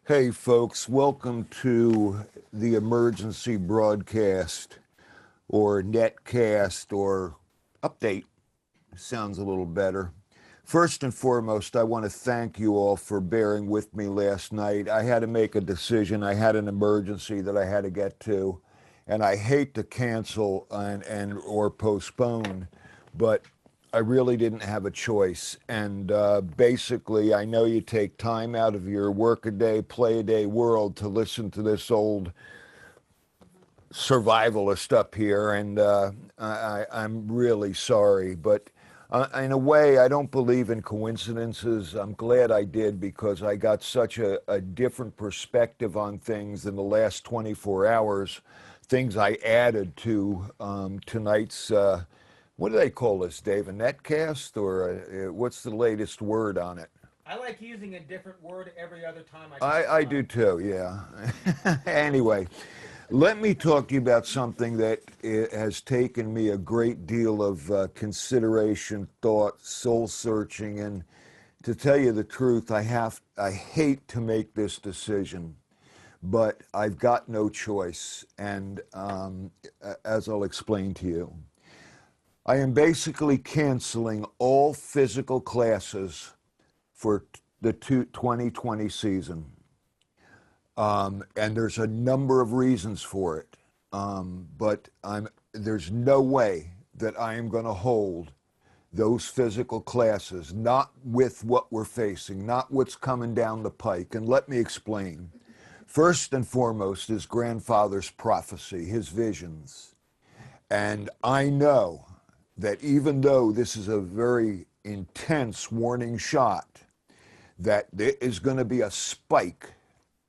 Hey folks, welcome to the emergency broadcast or netcast or update. Sounds a little better. First and foremost, I want to thank you all for bearing with me last night. I had to make a decision. I had an emergency that I had to get to, and I hate to cancel and or postpone, but I really didn't have a choice. And basically, I know you take time out of your work-a-day, play-a-day world to listen to this old survivalist up here, and I'm really sorry. But in a way, I don't believe in coincidences. I'm glad I did because I got such a different perspective on things in the last 24 hours, things I added to tonight's. What do they call this, Dave? A netcast, or what's the latest word on it? I like using a different word every other time I come I do online. too, yeah. Anyway, let me talk to you about something that has taken me a great deal of consideration, thought, soul searching, and to tell you the truth, I hate to make this decision, but I've got no choice, and as I'll explain to you. I am basically canceling all physical classes for the 2020 season. And there's a number of reasons for it. But there's no way that I am going to hold those physical classes, not with what we're facing, not what's coming down the pike. And let me explain. First and foremost is grandfather's prophecy, his visions. And I know that even though this is a very intense warning shot, that there is going to be a spike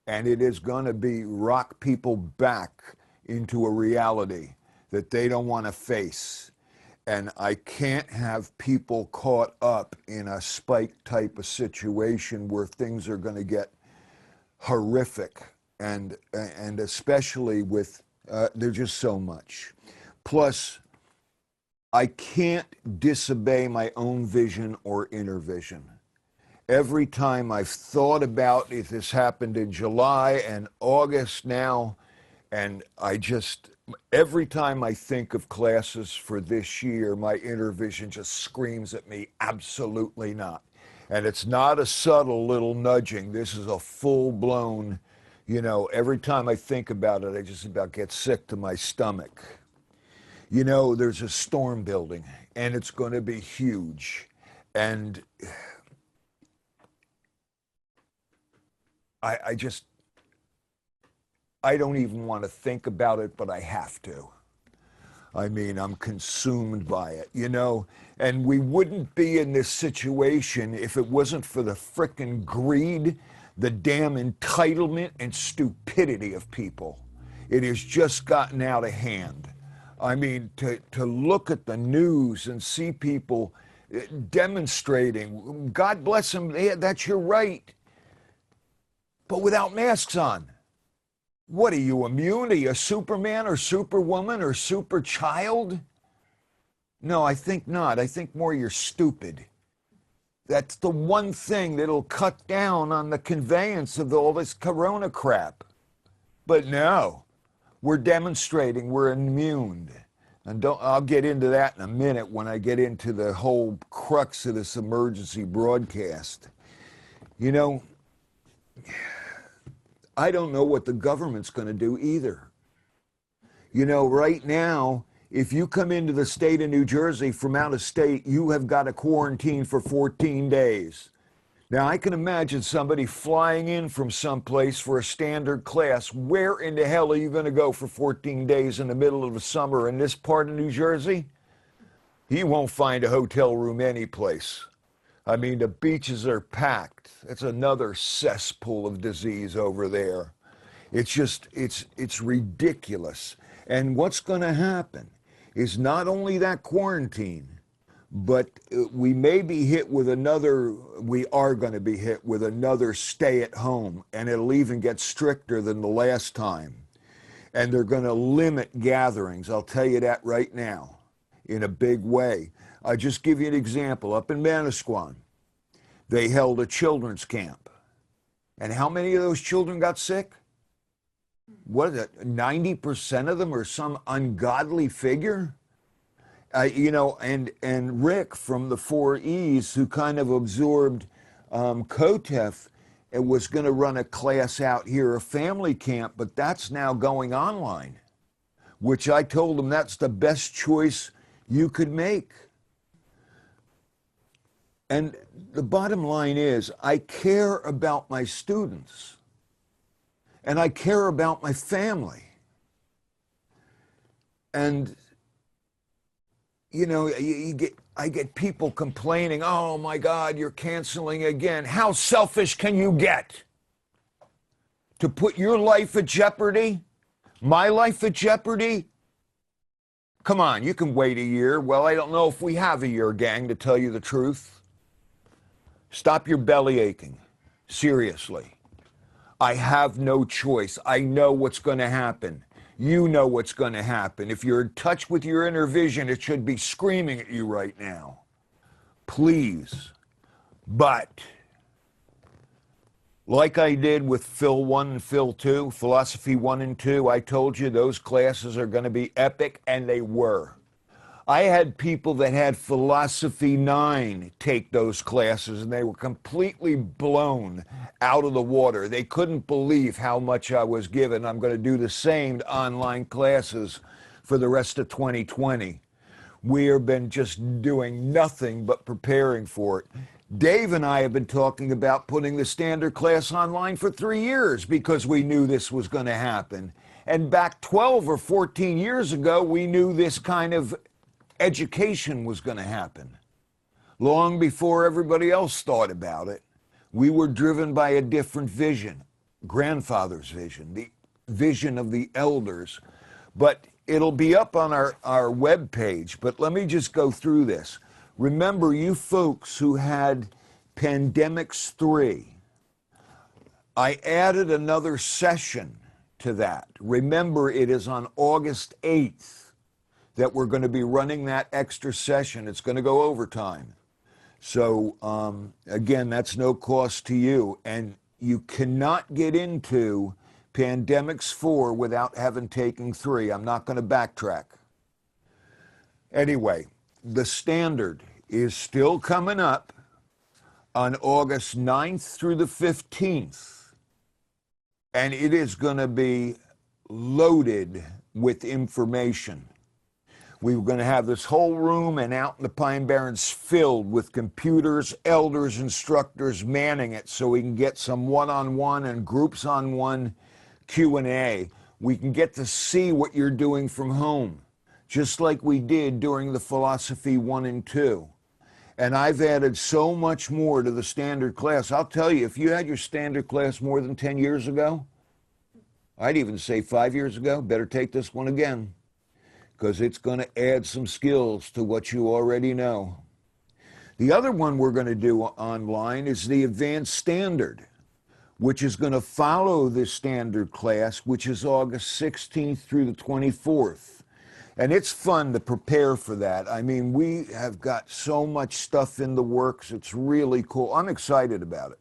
and it is going to be rock people back into a reality that they don't want to face. And I can't have people caught up in a spike type of situation where things are going to get horrific, and especially with there's just so much. Plus, I can't disobey my own vision or inner vision. Every time I've thought about if this happened in July and August now, and every time I think of classes for this year, my inner vision just screams at me, absolutely not. And it's not a subtle little nudging. This is a full-blown, every time I think about it, I just about get sick to my stomach. There's a storm building, and it's going to be huge. And I don't even want to think about it, but I have to. I mean, I'm consumed by it, and we wouldn't be in this situation if it wasn't for the frickin' greed, the damn entitlement and stupidity of people. It has just gotten out of hand. I mean, to look at the news and see people demonstrating, God bless them, yeah, that's your right, but without masks on. What are you, immune? Are you a Superman or Superwoman or super child? No, I think not. I think more you're stupid. That's the one thing that'll cut down on the conveyance of all this corona crap. But no. We're demonstrating we're immune. And I'll get into that in a minute when I get into the whole crux of this emergency broadcast. I don't know what the government's going to do either. Right now, if you come into the state of New Jersey from out of state, you have got to quarantine for 14 days. Now, I can imagine somebody flying in from someplace for a standard class. Where in the hell are you going to go for 14 days in the middle of the summer in this part of New Jersey? He won't find a hotel room anyplace. I mean, the beaches are packed. It's another cesspool of disease over there. It's ridiculous. And what's going to happen is not only that quarantine, but we are going to be hit with another stay at home, and it'll even get stricter than the last time. And they're going to limit gatherings. I'll tell you that right now in a big way. I'll just give you an example. Up in Manasquan, they held a children's camp. And how many of those children got sick? What is it? 90% of them are some ungodly figure? And Rick from the 4Es, who kind of absorbed Kotef, and was going to run a class out here, a family camp, but that's now going online, which I told him that's the best choice you could make. And the bottom line is, I care about my students, and I care about my family. And I get people complaining, oh my God, you're canceling again. How selfish can you get? To put your life at jeopardy? My life at jeopardy? Come on, you can wait a year. Well, I don't know if we have a year, gang, to tell you the truth. Stop your belly aching. Seriously. I have no choice. I know what's going to happen. You know what's going to happen. If you're in touch with your inner vision, it should be screaming at you right now. Please. But, like I did with Phil 1 and Phil 2, Philosophy 1 and 2, I told you those classes are going to be epic, and they were. I had people that had Philosophy 9 take those classes, and they were completely blown out of the water. They couldn't believe how much I was given. I'm going to do the same online classes for the rest of 2020. We have been just doing nothing but preparing for it. Dave and I have been talking about putting the standard class online for 3 years because we knew this was going to happen. And back 12 or 14 years ago, we knew this kind of education was going to happen. Long before everybody else thought about it, we were driven by a different vision, grandfather's vision, the vision of the elders. But it'll be up on our webpage, but let me just go through this. Remember, you folks who had Pandemics 3, I added another session to that. Remember, it is on August 8th. That we're going to be running that extra session. It's going to go overtime. So, again, that's no cost to you. And you cannot get into Pandemics 4 without having taken 3. I'm not going to backtrack. Anyway, the standard is still coming up on August 9th through the 15th. And it is going to be loaded with information. We were going to have this whole room and out in the Pine Barrens filled with computers, elders, instructors manning it so we can get some one-on-one and groups on one Q&A. We can get to see what you're doing from home, just like we did during the Philosophy 1 and 2. And I've added so much more to the standard class. I'll tell you, if you had your standard class more than 10 years ago, I'd even say 5 years ago, better take this one again, because it's going to add some skills to what you already know. The other one we're going to do online is the Advanced Standard, which is going to follow this standard class, which is August 16th through the 24th. And it's fun to prepare for that. I mean, we have got so much stuff in the works. It's really cool. I'm excited about it.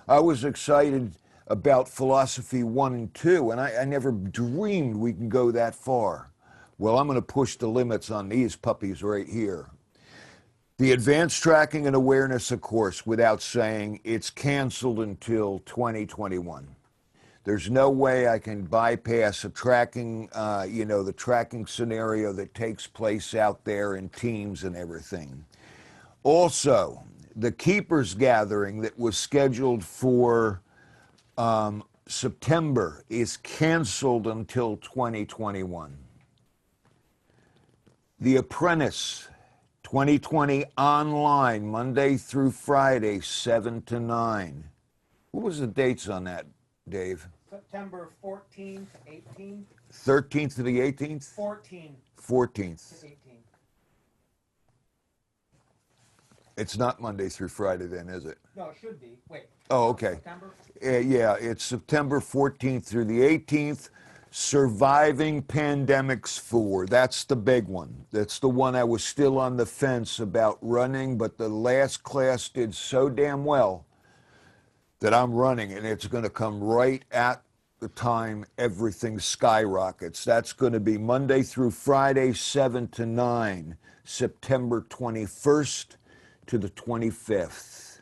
I was excited about Philosophy 1 and 2, and I never dreamed we can go that far. Well, I'm going to push the limits on these puppies right here. The Advanced Tracking and Awareness, of course, without saying, it's canceled until 2021. There's no way I can bypass a tracking, the tracking scenario that takes place out there in teams and everything. Also, the Keepers Gathering that was scheduled for September is canceled until 2021. The Apprentice, 2020 online, Monday through Friday, 7 to 9. What was the dates on that, Dave? September 14th, 18th. 13th to the 18th? 14th. 14th. To 18th. It's not Monday through Friday then, is it? No, it should be. Wait. Oh, okay. September? Yeah, it's September 14th through the 18th. Surviving Pandemics 4. That's the big one. That's the one I was still on the fence about running, but the last class did so damn well that I'm running, and it's going to come right at the time everything skyrockets. That's going to be Monday through Friday, 7 to 9, September 21st to the 25th.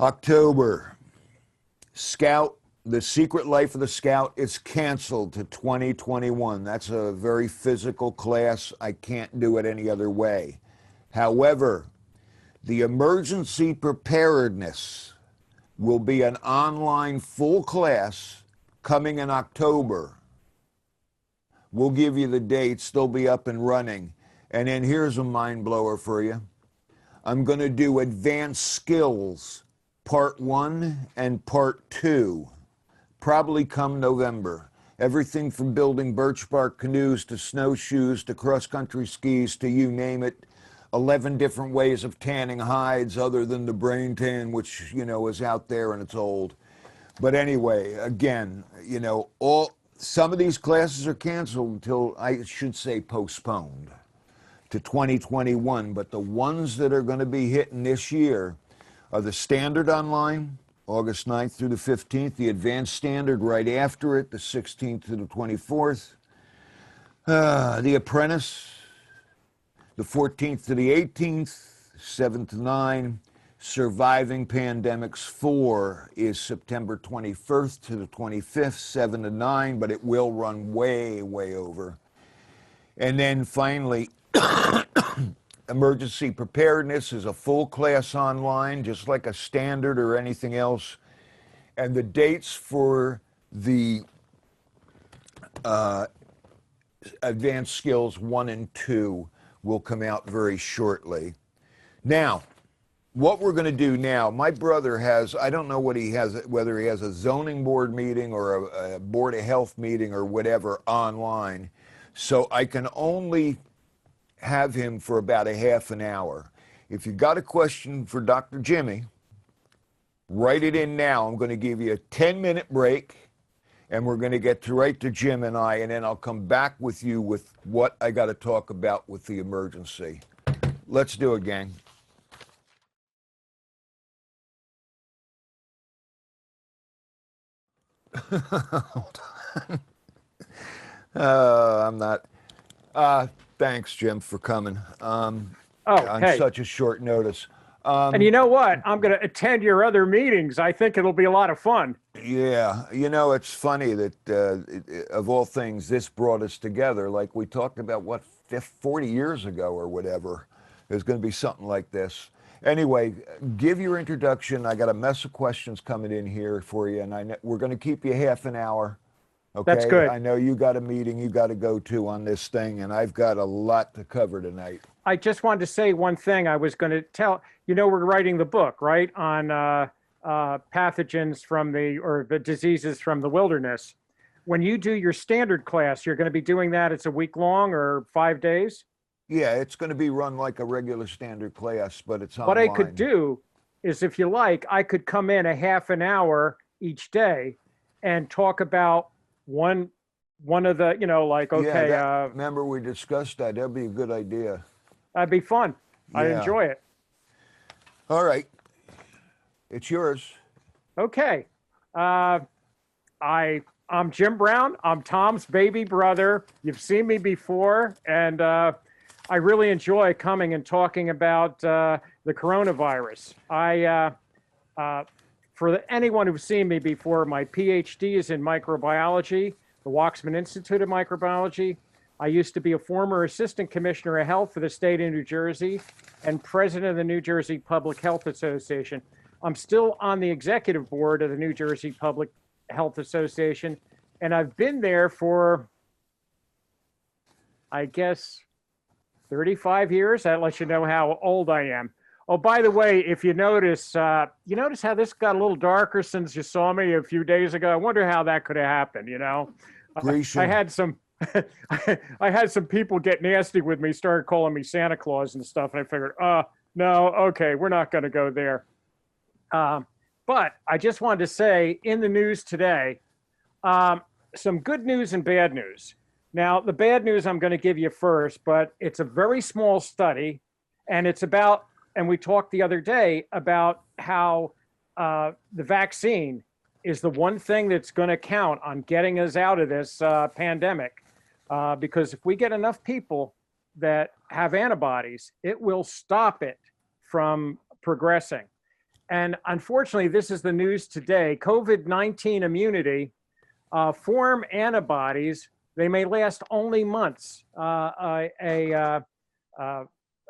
October, Scout, The Secret Life of the Scout is canceled to 2021. That's a very physical class. I can't do it any other way. However, the Emergency Preparedness will be an online full class coming in October. We'll give you the dates. They'll be up and running. And then here's a mind blower for you. I'm going to do Advanced Skills Part 1 and Part 2, probably come November. Everything from building birch bark canoes to snowshoes to cross-country skis to you name it. 11 different ways of tanning hides other than the brain tan, which, you know, is out there and it's old. But anyway, again, you know, some of these classes are canceled until, I should say, postponed to 2021. But the ones that are going to be hitting this year are the Standard Online, August 9th through the 15th, the Advanced Standard right after it, the 16th to the 24th, the Apprentice, the 14th to the 18th, 7 to 9. Surviving Pandemics 4 is September 21st to the 25th, 7 to 9, but it will run way, way over. And then finally, Emergency Preparedness is a full class online, just like a standard or anything else. And the dates for the Advanced Skills 1 and 2 will come out very shortly. Now, what we're going to do now, my brother has, I don't know what he has, whether he has a zoning board meeting or a board of health meeting or whatever online. So I can only have him for about a half an hour. If you got a question for Dr. Jimmy, write it in now. I'm going to give you a 10-minute break, and we're going to get right to Jim and I, and then I'll come back with you with what I got to talk about with the emergency. Let's do it, gang. Hold on. I'm not. Thanks, Jim, for coming. On hey. such a short notice. And you know what? I'm going to attend your other meetings. I think it'll be a lot of fun. Yeah, you know, it's funny that of all things, this brought us together. Like we talked about, what, 40 years ago or whatever. There's going to be something like this. Anyway, give your introduction. I got a mess of questions coming in here for you, and we're going to keep you half an hour. Okay? That's good. I know you got a meeting you got to go to on this thing, and I've got a lot to cover tonight. I just wanted to say one thing. I was going to tell, you know, we're writing the book, right, on pathogens or the diseases from the wilderness. When you do your standard class, you're going to be doing that. It's a week long or 5 days? Yeah, it's going to be run like a regular standard class, but it's online. What I could do is, if you like, I could come in a half an hour each day and talk about one of the, you know, like, okay. Yeah, remember we discussed that. That'd be a good idea. That'd be fun. I'd Yeah. enjoy it. All right. It's yours. Okay. I'm Jim Brown. I'm Tom's baby brother. You've seen me before, and I really enjoy coming and talking about the coronavirus. For anyone who's seen me before, my PhD is in microbiology, the Waxman Institute of Microbiology. I used to be a former assistant commissioner of health for the state of New Jersey and president of the New Jersey Public Health Association. I'm still on the executive board of the New Jersey Public Health Association, and I've been there for, I guess, 35 years. That lets you know how old I am. Oh, by the way, if you notice how this got a little darker since you saw me a few days ago? I wonder how that could have happened, you know? I had some I had some people get nasty with me, started calling me Santa Claus and stuff, and I figured, no, okay, we're not going to go there. But I just wanted to say, in the news today, some good news and bad news. Now, the bad news I'm going to give you first, but it's a very small study, and it's about and we talked the other day about how the vaccine is the one thing that's going to count on getting us out of this pandemic. Because if we get enough people that have antibodies, it will stop it from progressing. And unfortunately, this is the news today. COVID-19 immunity form antibodies. They may last only months. A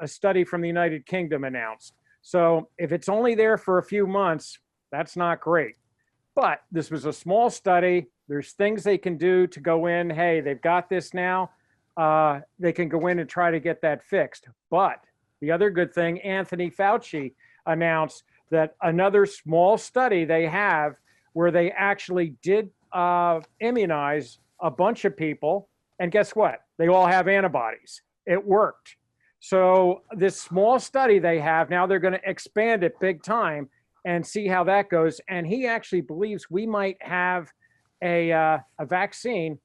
study from the United Kingdom announced. So if it's only there for a few months, that's not great. But this was a small study. There's things they can do to go in. Hey, they've got this now. They can go in and try to get that fixed. But the other good thing, Anthony Fauci announced that another small study they have where they actually did immunize a bunch of people. And guess what? They all have antibodies. It worked. So this small study they have, now they're going to expand it big time and see how that goes. And he actually believes we might have a vaccine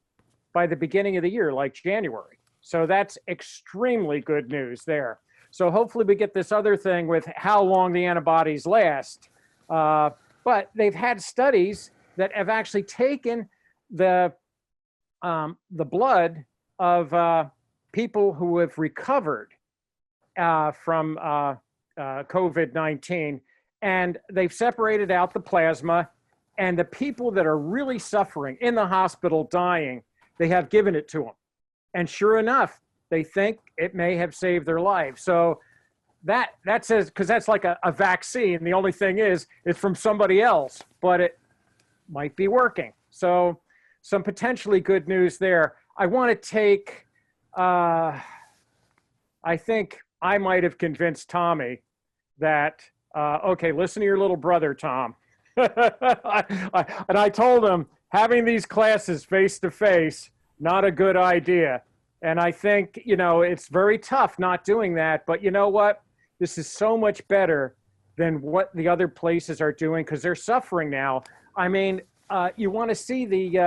by the beginning of the year, like January. So that's extremely good news there. So hopefully we get this other thing with how long the antibodies last. But they've had studies that have actually taken the blood of people who have recovered from COVID-19, and they've separated out the plasma, and the people that are really suffering in the hospital dying, they have given it to them. And sure enough, they think it may have saved their lives. So that says, because that's like a vaccine, the only thing is it's from somebody else, but it might be working. So some potentially good news there. I want to take, I think I might have convinced Tommy that, okay, listen to your little brother, Tom. And I told him having these classes face to face, not a good idea. And I think, you know, it's very tough not doing that. But you know what? This is so much better than what the other places are doing because they're suffering now. I mean, you want to see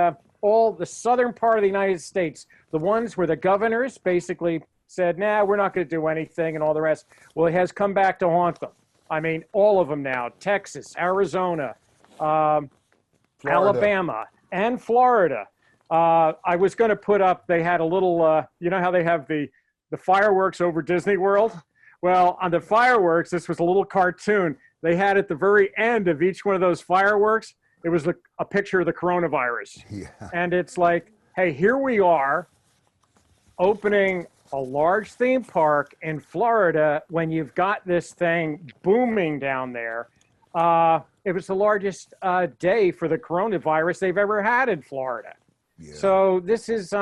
all the southern part of the United States, the ones where the governors basically said, nah, we're not going to do anything and all the rest. Well, it has come back to haunt them. I mean, all of them now, Texas, Arizona, Alabama, and Florida. I was going to put up, they had a little, you know how they have the fireworks over Disney World? Well, on the fireworks, this was a little cartoon. They had at the very end of each one of those fireworks, it was a picture of the coronavirus. Yeah. And it's like, hey, here we are opening a large theme park in Florida when you've got this thing booming down there. It was the largest day for the coronavirus they've ever had in Florida. Yeah. So this is,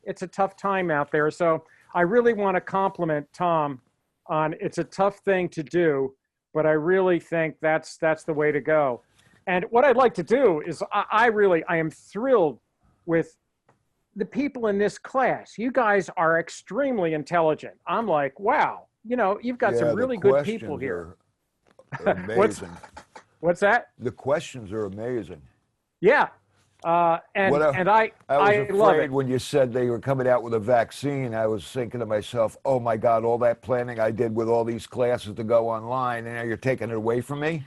it's a tough time out there. So I really want to compliment Tom on, it's a tough thing to do, but I really think that's the way to go. And what I'd like to do is I am thrilled with the people in this class. You guys are extremely intelligent. I'm like, wow, you know, you've got some really good people here. Are amazing. What's that? The questions are amazing. Yeah. I was love it. afraid when you said they were coming out with a vaccine. I was thinking to myself, oh my God, all that planning I did with all these classes to go online, and now you're taking it away from me?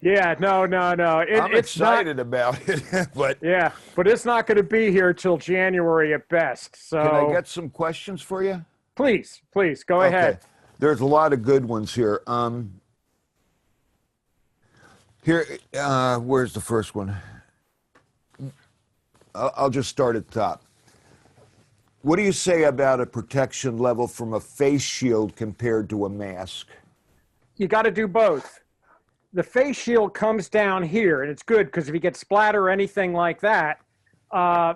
Yeah, no. I'm excited about it, but yeah, but it's not going to be here till January at best. So can I get some questions for you? Please, go ahead. There's a lot of good ones here. Where's the first one? I'll just start at the top. What do you say about a protection level from a face shield compared to a mask? You got to do both. The face shield comes down here, and it's good because if you get splatter or anything like that,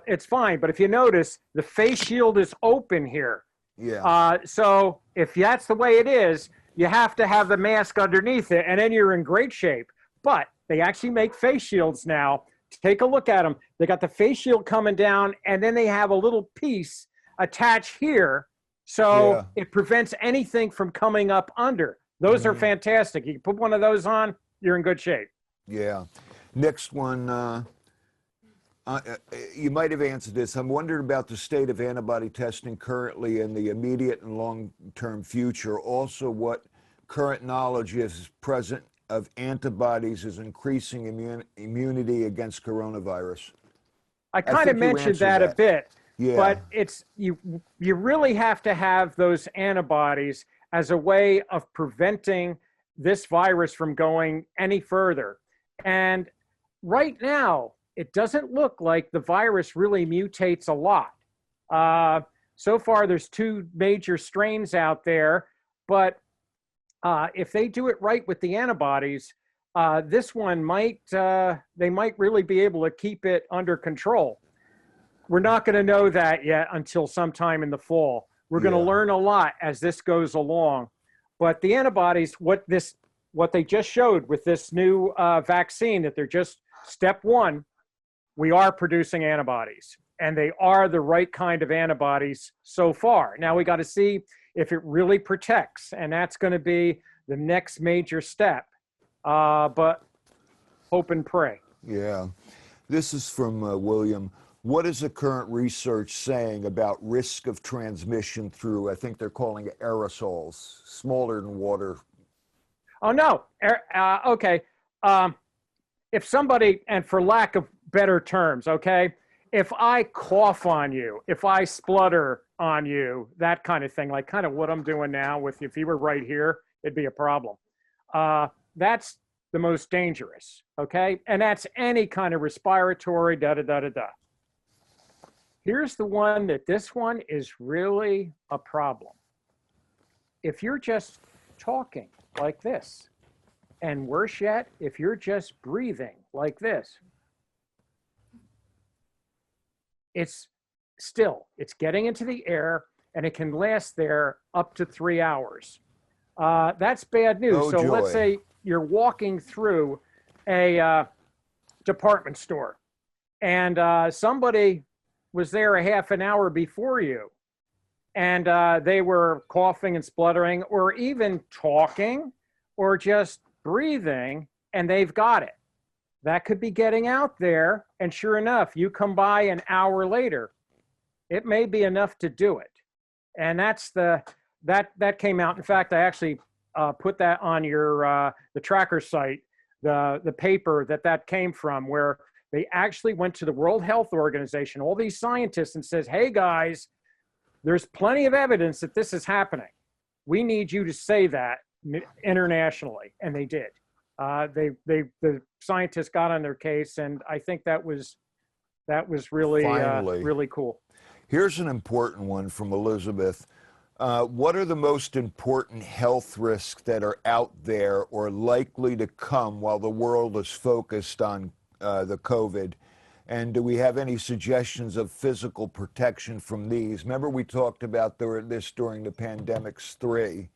it's fine. But if you notice, the face shield is open here. Yeah. So if that's the way it is, you have to have the mask underneath it, and then you're in great shape. But they actually make face shields now. Take a look at them. They got the face shield coming down, and then they have a little piece attached here, so it prevents anything from coming up under. Those are fantastic. You can put one of those on, you're in good shape. Yeah. Next one. You might have answered this. I'm wondering about the state of antibody testing currently in the immediate and long-term future. Also, what current knowledge is present of antibodies is increasing immunity against coronavirus. I I kind of think you mentioned answered that a that. bit, Yeah, but it's you really have to have those antibodies as a way of preventing this virus from going any further. And right now, it doesn't look like the virus really mutates a lot. So far, there's two major strains out there, but if they do it right with the antibodies, this one might they might really be able to keep it under control. We're not going to know that yet until sometime in the fall. We're going to yeah. learn a lot as this goes along. But the antibodies, what they just showed with this new vaccine, that they're just step one, we are producing antibodies, and they are the right kind of antibodies so far. Now we got to see if it really protects, and that's going to be the next major step. But hope and pray. Yeah. This is from William. What is the current research saying about risk of transmission through, I think they're calling it aerosols, smaller than water? Oh, no. Okay. If somebody, and for lack of better terms, okay, if I cough on you, if I splutter on you, that kind of thing, like kind of what I'm doing now with you, if you were right here, it'd be a problem. That's the most dangerous, okay? And that's any kind of respiratory, da-da-da-da-da. Here's the one that this one is really a problem. If you're just talking like this, and worse yet, if you're just breathing like this, it's getting into the air, and it can last there up to 3 hours. That's bad news. Oh, So let's joy. say you're walking through a department store, and somebody was there a half an hour before you, and they were coughing and spluttering, or even talking, or just breathing, and they've got it. That could be getting out there, and sure enough, you come by an hour later, it may be enough to do it. And that's that came out. In fact, I actually put that on your the tracker site, the paper that came from, where they actually went to the World Health Organization, all these scientists, and says, hey guys, there's plenty of evidence that this is happening. We need you to say that internationally, and they did. The scientists got on their case, and I think that was really Finally. really cool. Here's an important one from Elizabeth. What are the most important health risks that are out there or likely to come while the world is focused on the COVID? And do we have any suggestions of physical protection from these? Remember, we talked about this during the pandemics 3.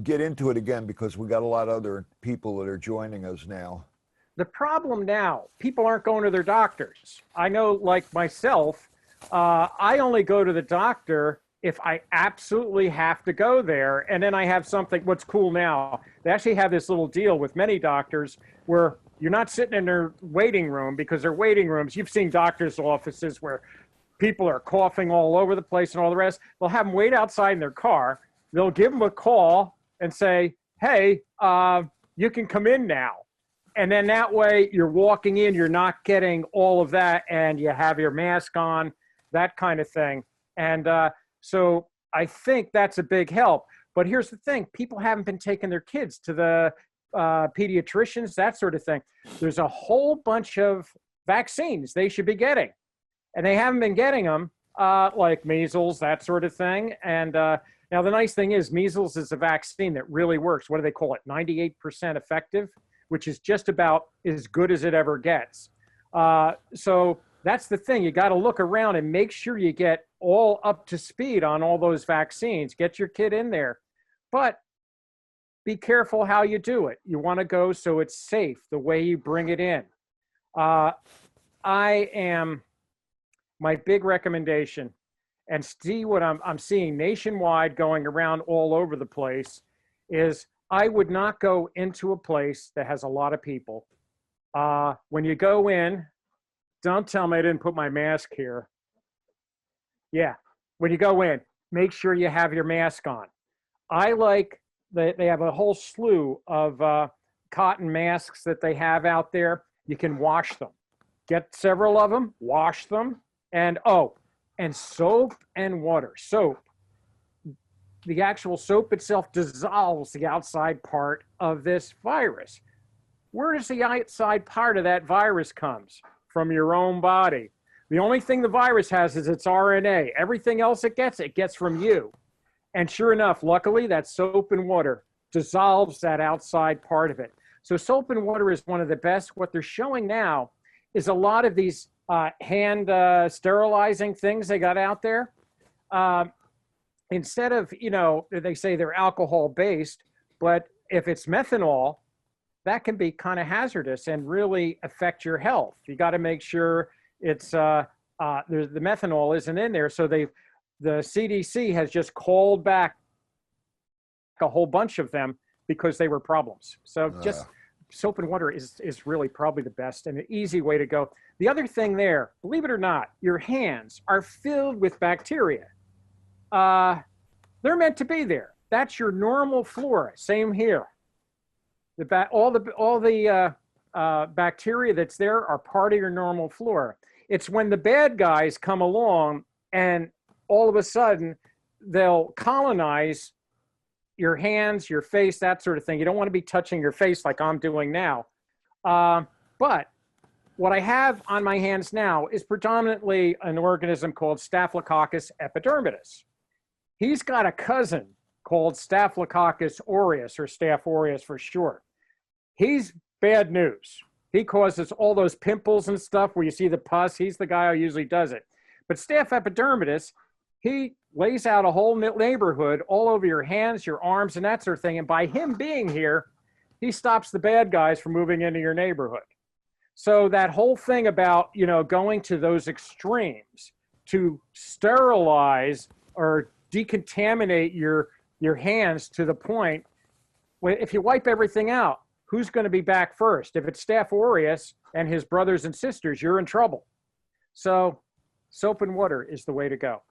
Get into it again, because we got a lot of other people that are joining us now. The problem now, people aren't going to their doctors. I know, like myself, I only go to the doctor if I absolutely have to go there. And then I have something, what's cool now, they actually have this little deal with many doctors where you're not sitting in their waiting room, because their waiting rooms, you've seen doctors' offices where people are coughing all over the place and all the rest. They'll have them wait outside in their car. They'll give them a call and say, hey, you can come in now. And then that way you're walking in, you're not getting all of that, and you have your mask on, that kind of thing. And so I think that's a big help. But here's the thing, people haven't been taking their kids to the pediatricians, that sort of thing. There's a whole bunch of vaccines they should be getting, and they haven't been getting them, like measles, that sort of thing. And now the nice thing is measles is a vaccine that really works. What do they call it? 98% effective, which is just about as good as it ever gets. So that's the thing. You got to look around and make sure you get all up to speed on all those vaccines. Get your kid in there. But be careful how you do it. You want to go so it's safe, the way you bring it in. My big recommendation, and see what I'm seeing nationwide going around all over the place, is I would not go into a place that has a lot of people. When you go in, Don't tell me I didn't put my mask here. Yeah, when you go in, make sure you have your mask on. I like that they have a whole slew of cotton masks that they have out there. You can wash them. Get several of them, wash them, and and soap and water. Soap, the actual soap itself dissolves the outside part of this virus. Where does the outside part of that virus comes? From your own body. The only thing the virus has is its RNA. Everything else it gets from you. And sure enough, luckily, that soap and water dissolves that outside part of it. So soap and water is one of the best. What they're showing now is a lot of these hand sterilizing things they got out there. Instead of, they say they're alcohol based, but if it's methanol, that can be kind of hazardous and really affect your health. You got to make sure it's the methanol isn't in there. So the CDC has just called back a whole bunch of them because they were problems. So just soap and water is really probably the best and an easy way to go. The other thing there, believe it or not, your hands are filled with bacteria. They're meant to be there. That's your normal flora. Same here. All the bacteria that's there are part of your normal flora. It's when the bad guys come along and all of a sudden they'll colonize your hands, your face, that sort of thing. You don't want to be touching your face like I'm doing now. But what I have on my hands now is predominantly an organism called Staphylococcus epidermidis. He's got a cousin called Staphylococcus aureus, or Staph aureus for short. He's bad news. He causes all those pimples and stuff where you see the pus. He's the guy who usually does it. But Staph epidermidis, he lays out a whole neighborhood all over your hands, your arms, and that sort of thing. And by him being here, he stops the bad guys from moving into your neighborhood. So that whole thing about, going to those extremes to sterilize or decontaminate your hands to the point where if you wipe everything out, who's going to be back first? If it's Staph aureus and his brothers and sisters, you're in trouble. So soap and water is the way to go.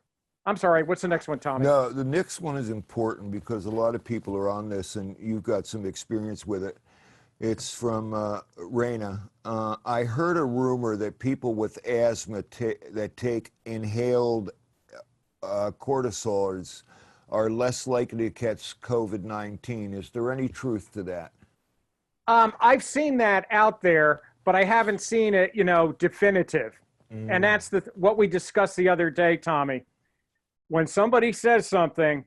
I'm sorry, what's the next one, Tommy? No, the next one is important because a lot of people are on this and you've got some experience with it. It's from Raina. I heard a rumor that people with asthma that take inhaled cortisols are less likely to catch COVID-19. Is there any truth to that? I've seen that out there, but I haven't seen it, definitive. And that's what we discussed the other day, Tommy. When somebody says something,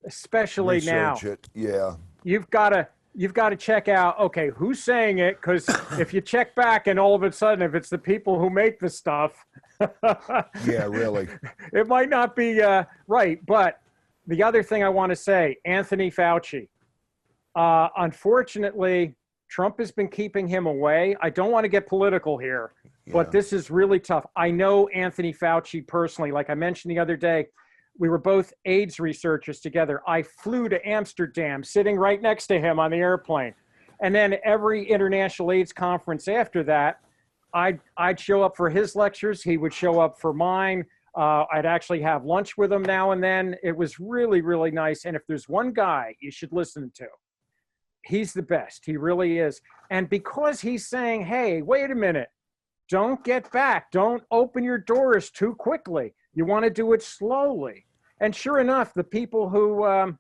especially Research now, it. Yeah. you've got to check out, okay, who's saying it? Because if you check back and all of a sudden, if it's the people who make the stuff, Yeah, really. it might not be right. But the other thing I want to say, Anthony Fauci, unfortunately, Trump has been keeping him away. I don't want to get political here, but this is really tough. I know Anthony Fauci personally. Like I mentioned the other day, we were both AIDS researchers together. I flew to Amsterdam, sitting right next to him on the airplane. And then every international AIDS conference after that, I'd show up for his lectures. He would show up for mine. I'd actually have lunch with him now and then. It was really, really nice. And if there's one guy you should listen to, he's the best. He really is. And because he's saying, hey, wait a minute, don't get back. Don't open your doors too quickly. You want to do it slowly. And sure enough, the people who,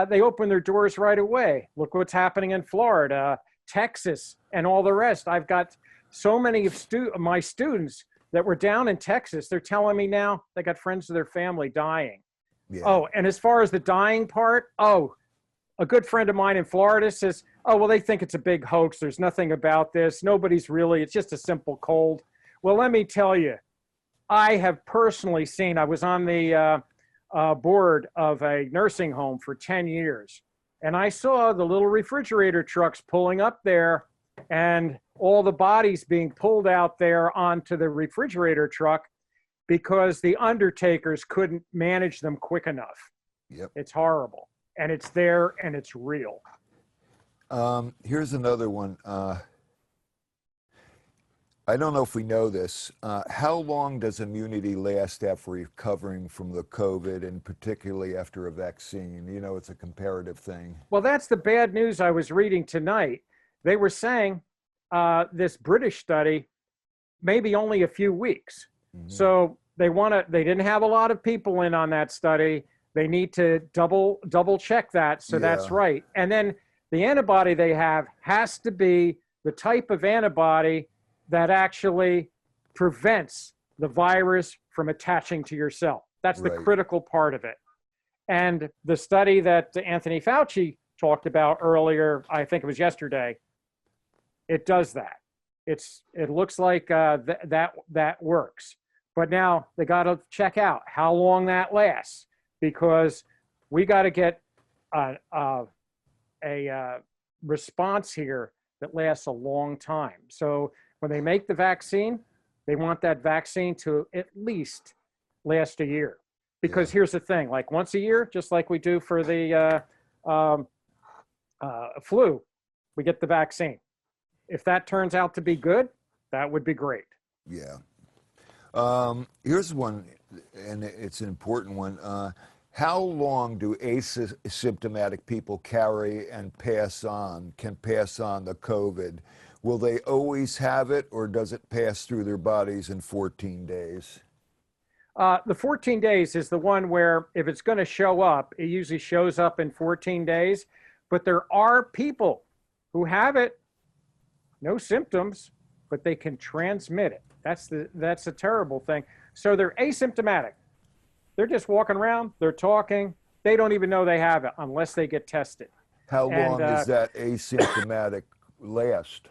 they open their doors right away. Look what's happening in Florida, Texas, and all the rest. I've got so many of my students that were down in Texas. They're telling me now they got friends of their family dying. Yeah. Oh, and as far as the dying part, a good friend of mine in Florida says, oh, well, they think it's a big hoax. There's nothing about this. Nobody's really, it's just a simple cold. Well, let me tell you, I have personally seen, I was on the board of a nursing home for 10 years, and I saw the little refrigerator trucks pulling up there and all the bodies being pulled out there onto the refrigerator truck because the undertakers couldn't manage them quick enough. Yep. It's horrible. And it's there and it's real. Here's another one. I don't know if we know this. How long does immunity last after recovering from the COVID, and particularly after a vaccine? You know, it's a comparative thing. Well, that's the bad news I was reading tonight. They were saying this British study, maybe only a few weeks. Hmm. So they didn't have a lot of people in on that study. They need to double check that. So that's Yeah, right. And then the antibody they have has to be the type of antibody that actually prevents the virus from attaching to your cell. That's the right. critical part of it. And the study that Anthony Fauci talked about earlier, I think it was yesterday, it does that. It looks like that works. But now they got to check out how long that lasts, because we got to get a response here that lasts a long time. So when they make the vaccine, they want that vaccine to at least last a year. Yeah. Because here's the thing, like once a year, just like we do for the flu, we get the vaccine. If that turns out to be good, that would be great. Yeah. Here's one, and it's an important one. How long do asymptomatic people carry and can pass on the COVID? Will they always have it, or does it pass through their bodies in 14 days? The 14 days is the one where if it's going to show up, it usually shows up in 14 days. But there are people who have it, no symptoms, but they can transmit it. That's a terrible thing. So they're asymptomatic. They're just walking around, they're talking. They don't even know they have it unless they get tested. How And long does that asymptomatic last?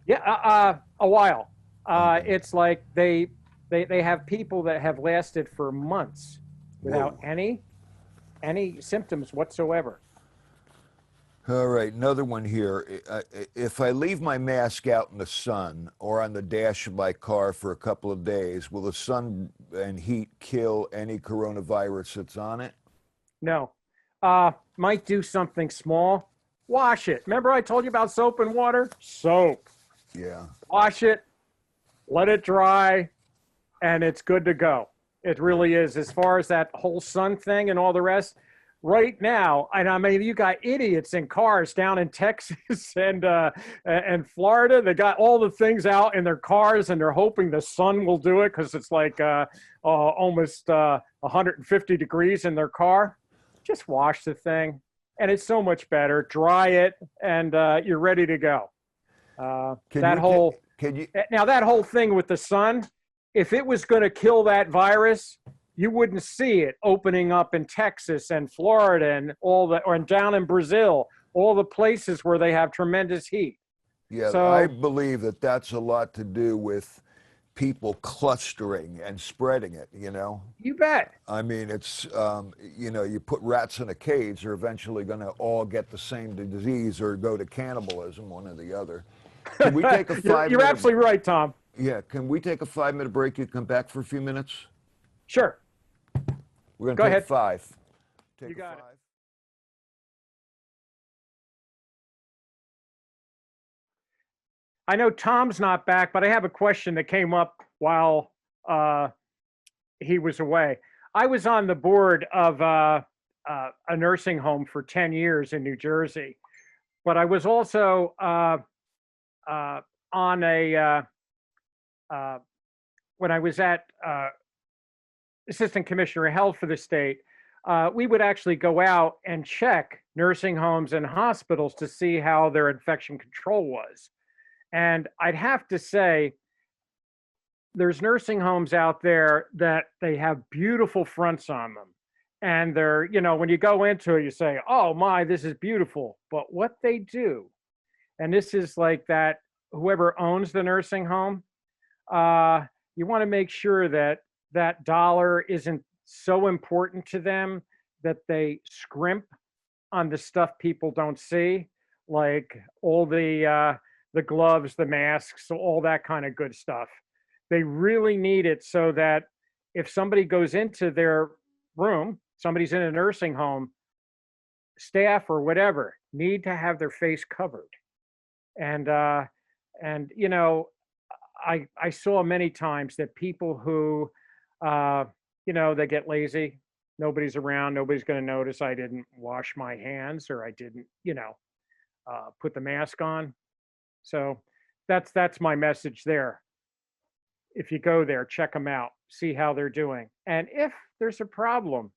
yeah, a while. Okay. It's like they have people that have lasted for months without Whoa. any symptoms whatsoever. All right, another one here. If I leave my mask out in the sun or on the dash of my car for a couple of days, will the sun and heat kill any coronavirus that's on it? No, might do something small. Wash it. Remember I told you about soap and water? Soap. Yeah. Wash it, let it dry, and it's good to go. It really is. As far as that whole sun thing and all the rest, right now, and I mean, you got idiots in cars down in Texas and Florida. They got all the things out in their cars, and they're hoping the sun will do it because it's like almost 150 degrees in their car. Just wash the thing, and it's so much better. Dry it, and you're ready to go. That whole Can you? now that whole thing with the sun, if it was going to kill that virus, you wouldn't see it opening up in Texas and Florida and all the, or down in Brazil, all the places where they have tremendous heat. Yeah, I So believe that that's a lot to do with people clustering and spreading it, you know? you bet. I mean, it's, you know, you put rats in a cage, they're eventually going to all get the same disease or go to cannibalism, one or the other. Can we take a You're absolutely right, Tom. Yeah, can we take a 5-minute break? You come back for a few minutes? Sure. We're going Go to take ahead. 5. Take You a got it. 5. I know Tom's not back, but I have a question that came up while he was away. I was on the board of a nursing home for 10 years in New Jersey, but I was also on uh, when I was at assistant commissioner of health for the state, we would actually go out and check nursing homes and hospitals to see how their infection control was. And I'd have to say, there's nursing homes out there that they have beautiful fronts on them. And they're, you know, when you go into it, you say, oh my, this is beautiful. But what they do, and this is like that, whoever owns the nursing home, you want to make sure that that dollar isn't so important to them that they scrimp on the stuff people don't see, like all the gloves, the masks, all that kind of good stuff. They really need it so that if somebody goes into their room, somebody's in a nursing home, staff or whatever need to have their face covered. And you know, I saw many times that people who, they get lazy. Nobody's around. Nobody's going to notice I didn't wash my hands or I didn't, put the mask on. So that's my message there. If you go there, check them out, see how they're doing. And if there's a problem,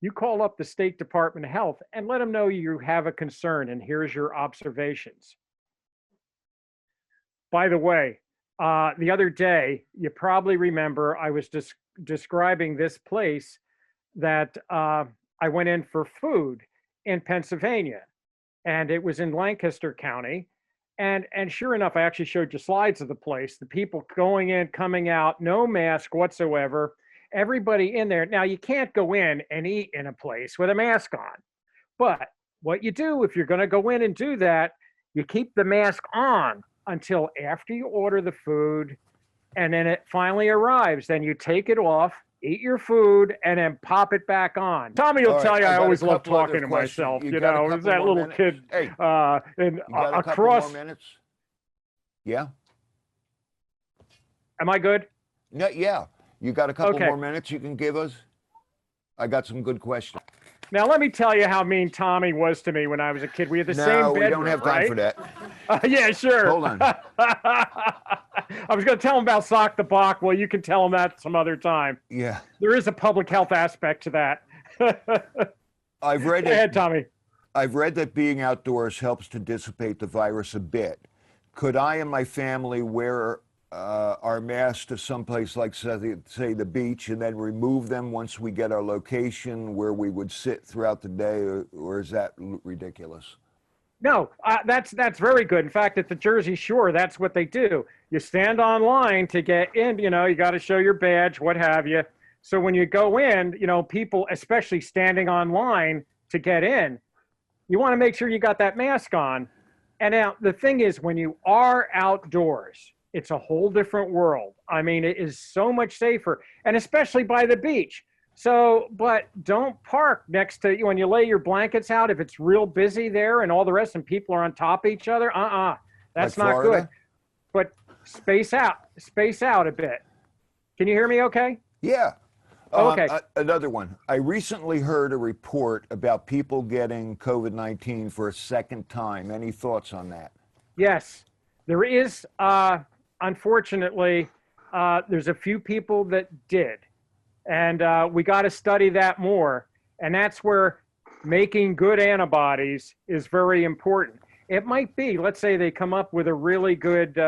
you call up the State Department of Health and let them know you have a concern and here's your observations. By the way, the other day, you probably remember I was describing this place that I went in for food in Pennsylvania, and it was in Lancaster County. And sure enough, I actually showed you slides of the place, the people going in, coming out, no mask whatsoever, everybody in there. Now, you can't go in and eat in a place with a mask on. But what you do if you're going to go in and do that, you keep the mask on until after you order the food, and then it finally arrives. Then you take it off, eat your food, and then pop it back on. Tommy will tell you I always love talking to myself. You know, it's that little kid. Hey, and you got a couple across. more minutes? Yeah? Am I good? No, yeah. You got a couple Okay. more minutes you can give us? I got some good questions. Now, let me tell you how mean Tommy was to me when I was a kid. We had the same No, bedroom, we don't have time right? for that. Yeah, sure. Hold on. I was going to tell him about Sock the Bach. Well, you can tell him that some other time. Yeah. There is a public health aspect to that. I've read Go ahead, it. Tommy. I've read that being outdoors helps to dissipate the virus a bit. Could I and my family wear our masks to someplace like, say, the beach, and then remove them once we get our location where we would sit throughout the day, or is that ridiculous? No, that's very good. In fact, at the Jersey Shore, that's what they do. You stand online to get in, you got to show your badge, what have you. So when you go in, people, especially standing online to get in, you want to make sure you got that mask on. And now the thing is, when you are outdoors, it's a whole different world. I mean, it is so much safer, and especially by the beach. So, but don't park next to you when you lay your blankets out. If it's real busy there and all the rest and people are on top of each other, that's Like not Florida? good. But space out a bit. Can you hear me okay? Yeah. Okay. Another one. I recently heard a report about people getting COVID-19 for a second time. Any thoughts on that? Yes, there is, unfortunately, there's a few people that did. And we got to study that more. And that's where making good antibodies is very important. It might be, let's say they come up with a really good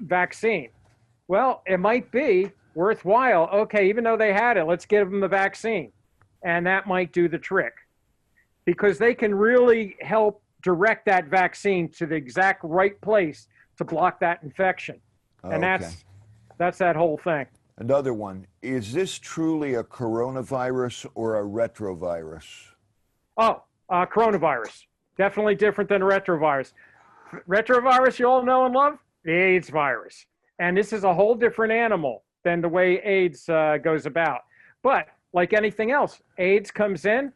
vaccine. Well, it might be worthwhile. Okay, even though they had it, let's give them the vaccine. And that might do the trick, because they can really help direct that vaccine to the exact right place to block that infection. And Okay. that's that whole thing. Another one. Is this truly a coronavirus or a retrovirus? Oh, coronavirus. Definitely different than retrovirus. Retrovirus, you all know and love? The AIDS virus. And this is a whole different animal than the way AIDS goes about. But like anything else, AIDS comes in.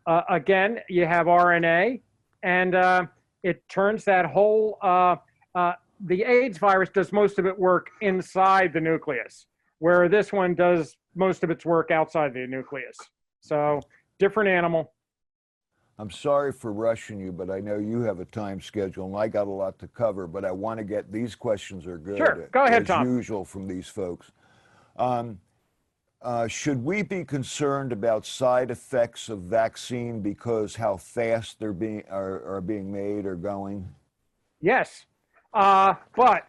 Again, you have RNA, and it turns that whole, the AIDS virus does most of its work inside the nucleus, where this one does most of its work outside the nucleus. So different animal. I'm sorry for rushing you, but I know you have a time schedule and I got a lot to cover, but I want to get, these questions are good. Sure, go ahead, as Tom. usual from these folks. Should we be concerned about side effects of vaccine because how fast they're are being made or going? Yes, but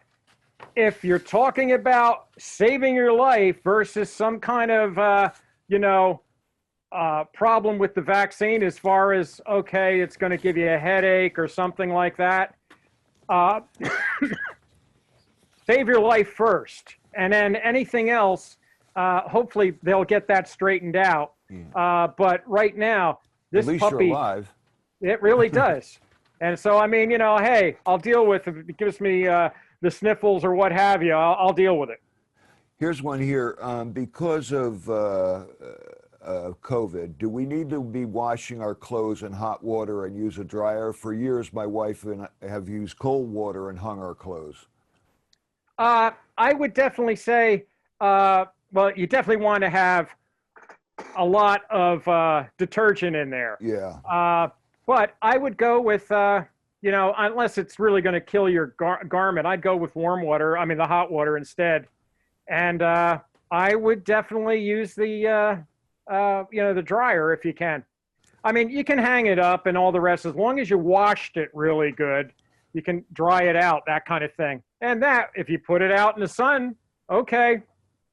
if you're talking about saving your life versus some kind of, problem with the vaccine as far as, okay, it's going to give you a headache or something like that, save your life first. And then anything else, hopefully they'll get that straightened out. But right now, this At least puppy, you're alive. it really does. And so, I mean, hey, I'll deal with it. If it gives me the sniffles or what have you, I'll deal with it. Here's one here. Because of COVID, do we need to be washing our clothes in hot water and use a dryer? For years, my wife and I have used cold water and hung our clothes. I would definitely say, well, you definitely want to have a lot of detergent in there. Yeah. But I would go with, unless it's really going to kill your garment, I'd go with warm water. I mean, the hot water instead. And I would definitely use the dryer if you can. I mean, you can hang it up and all the rest as long as you washed it really good. You can dry it out, that kind of thing. And that, if you put it out in the sun, okay,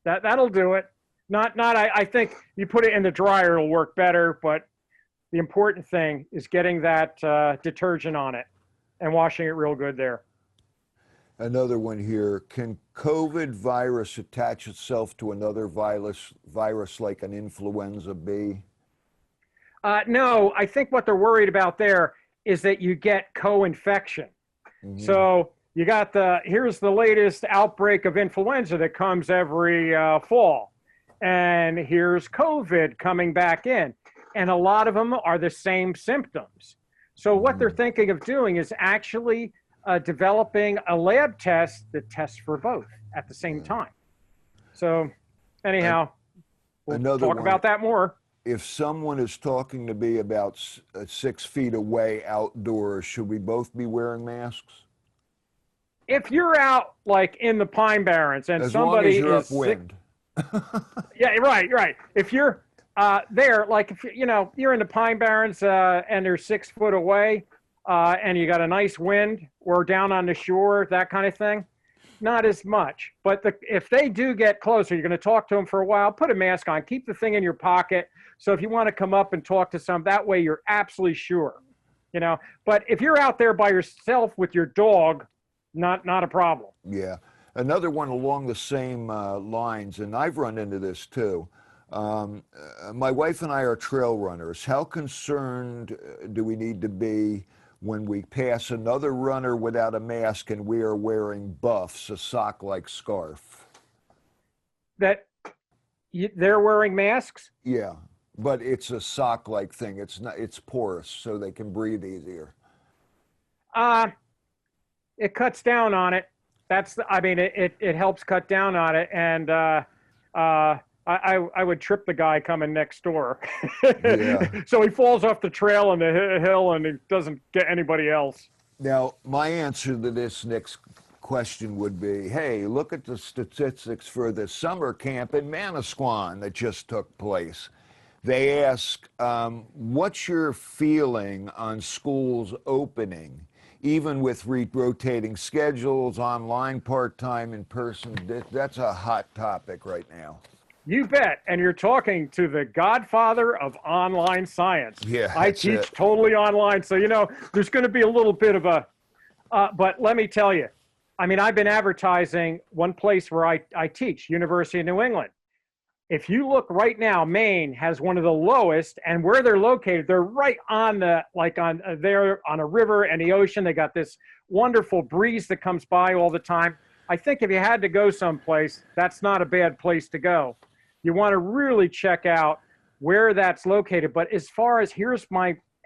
that'll do it. I think you put it in the dryer, it'll work better. But the important thing is getting that detergent on it and washing it real good there. Another one here. Can COVID virus attach itself to another virus like an influenza B? No, I think what they're worried about there is that you get co-infection. Mhm. So you got here's the latest outbreak of influenza that comes every fall. And here's COVID coming back in. And a lot of them are the same symptoms. So what they're thinking of doing is actually developing a lab test that tests for both at the same time. So anyhow, we'll talk about that more. If someone is talking to me about 6 feet away outdoors, should we both be wearing masks? If you're out like in the Pine Barrens and As somebody long as is you're upwind. yeah, right. If you're there, like if you're in the Pine Barrens and they're 6 foot away and you got a nice wind or down on the shore, that kind of thing, not as much. But if they do get closer, you're going to talk to them for a while, put a mask on, keep the thing in your pocket. So if you want to come up and talk to some, that way you're absolutely sure, But if you're out there by yourself with your dog, not a problem. Yeah. Another one along the same lines, and I've run into this too. My wife and I are trail runners. How concerned do we need to be when we pass another runner without a mask and we are wearing buffs, a sock-like scarf? That they're wearing masks? Yeah, but it's a sock-like thing. It's porous, so they can breathe easier. It cuts down on it. It helps cut down on it. And I would trip the guy coming next door. Yeah. So he falls off the trail on the hill and he doesn't get anybody else. Now, my answer to this next question would be, hey, look at the statistics for the summer camp in Manasquan that just took place. They ask, what's your feeling on schools opening, even with rotating schedules, online, part-time, in person? That's a hot topic right now. You bet. And you're talking to the godfather of online science. Yeah, I that's teach it. totally online. So, there's going to be a little bit of but let me tell you, I've been advertising one place where I teach, University of New England. If you look right now, Maine has one of the lowest, and where they're located, they're right on there on a river and the ocean. They got this wonderful breeze that comes by all the time. I think if you had to go someplace, that's not a bad place to go. You want to really check out where that's located. But as far as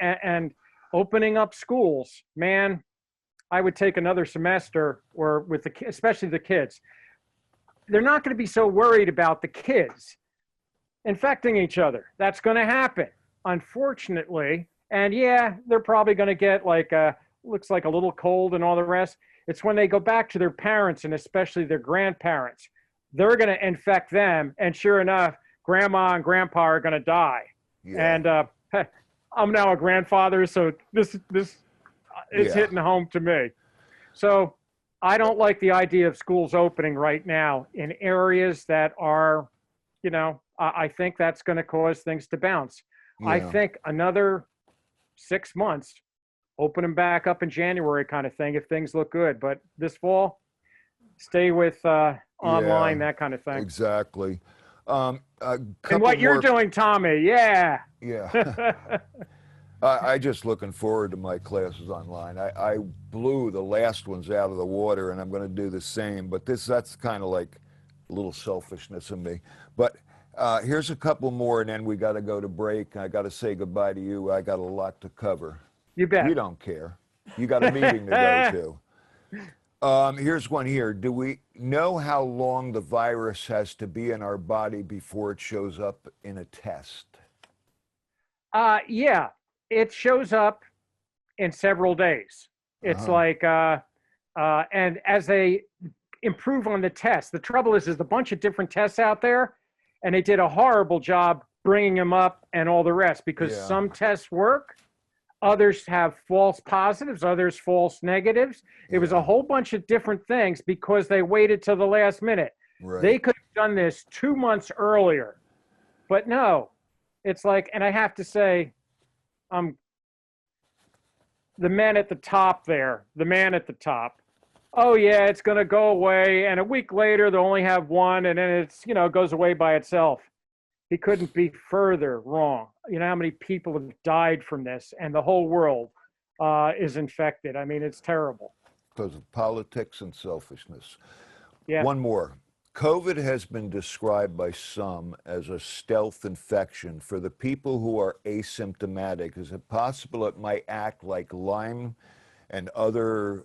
and opening up schools, man, I would take another semester or especially the kids. They're not going to be so worried about the kids infecting each other. That's going to happen, unfortunately. And yeah, they're probably going to get looks like a little cold and all the rest. It's when they go back to their parents and especially their grandparents, they're going to infect them. And sure enough, grandma and grandpa are going to die. Yeah. And I'm now a grandfather, so this is hitting home to me. So I don't like the idea of schools opening right now in areas that are, I think that's going to cause things to bounce. Yeah. I think another 6 months, open them back up in January kind of thing if things look good. But this fall, stay with online, that kind of thing. Exactly. And what you're doing, Tommy, yeah. I just looking forward to my classes online. I blew the last ones out of the water, and I'm going to do the same. But that's kind of like a little selfishness in me. But here's a couple more, and then we got to go to break. I got to say goodbye to you. I got a lot to cover. You bet. You don't care. You got a meeting to go to. Here's one here. Do we know how long the virus has to be in our body before it shows up in a test? Yeah, it shows up in several days. It's Uh-huh. like, and as they improve on the test, the trouble is, there's a bunch of different tests out there, and they did a horrible job bringing them up and all the rest because Yeah, some tests work, others have false positives, others false negatives. It was a yeah, whole bunch of different things because they waited till the last minute. They right. could have done this 2 months earlier, but no, it's like, and I have to say, um, the men at the top there, the man at the top. Oh yeah, it's going to go away, and a week later they'll only have one, and then it's goes away by itself. He couldn't be further wrong. You know how many people have died from this, and the whole world is infected. I mean, it's terrible. Because of politics and selfishness. Yeah. One more. COVID has been described by some as a stealth infection. For the people who are asymptomatic, is it possible it might act like Lyme and other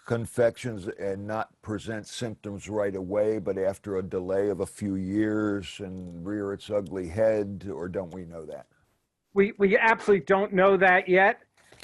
confections and not present symptoms right away, but after a delay of a few years and rear its ugly head, or don't we know that? We absolutely don't know that yet,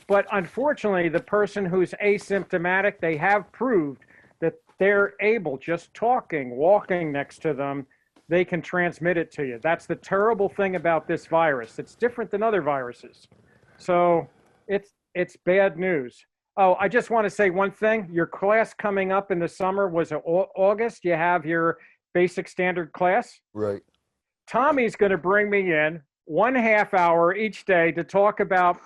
but unfortunately, the person who's asymptomatic, they have proved that they're able, just talking, walking next to them, they can transmit it to you. That's the terrible thing about this virus. It's different than other viruses. So it's bad news. Oh, I just want to say one thing. Your class coming up in the summer was in August. You have your basic standard class. Right. Tommy's going to bring me in 1/2 hour each day to talk about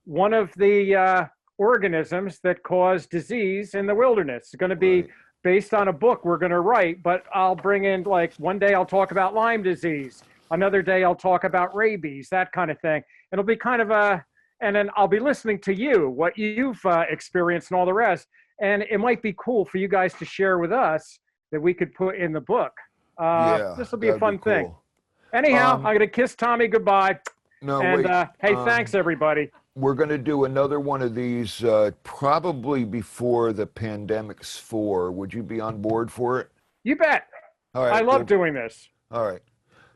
one of the organisms that cause disease in the wilderness. It's going to be Right. based on a book we're going to write, but I'll bring in, like, one day I'll talk about Lyme disease. Another day I'll talk about rabies, that kind of thing. It'll be kind of and then I'll be listening to you, what you've experienced and all the rest. And it might be cool for you guys to share with us that we could put in the book. Yeah, This will be a that'd be fun thing. cool. Anyhow, I'm Um, going to kiss Tommy goodbye. no, And wait. hey, thanks, everybody. We're going to do another one of these probably before the pandemic's for. Would you be on board for it? You bet. All I right. love Well, doing this. all right.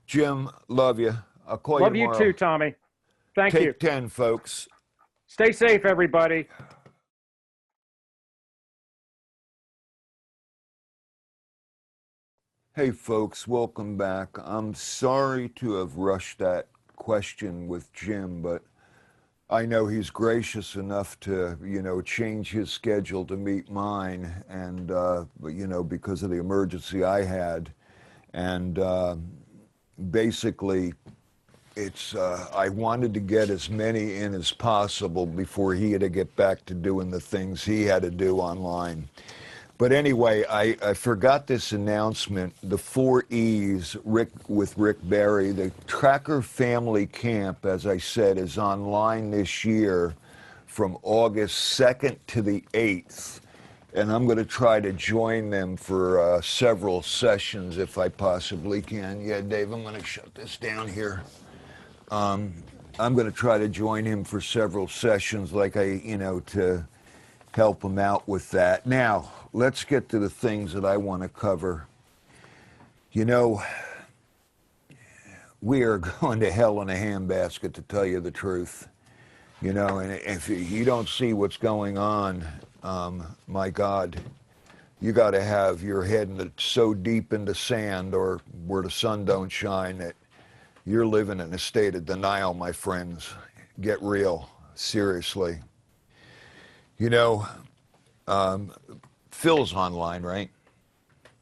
Jim, love you. I'll call you Love you tomorrow. too, Tommy. Thank you. Take 10, folks. Stay safe, everybody. Hey, folks, welcome back. I'm sorry to have rushed that question with Jim, but I know he's gracious enough to, change his schedule to meet mine, and, because of the emergency I had. And basically, I wanted to get as many in as possible before he had to get back to doing the things he had to do online. But anyway, I forgot this announcement. The 4 E's with Rick Barry, the Tracker Family Camp, as I said, is online this year from August 2nd to the 8th. And I'm going to try to join them for several sessions if I possibly can. Yeah, Dave, I'm going to shut this down here. I'm going to try to join him for several sessions, to help him out with that. Now, let's get to the things that I want to cover. We are going to hell in a handbasket, to tell you the truth. And if you don't see what's going on, my God, you got to have your head so deep in the sand or where the sun don't shine that you're living in a state of denial, my friends. Get real, seriously. Phil's online, right?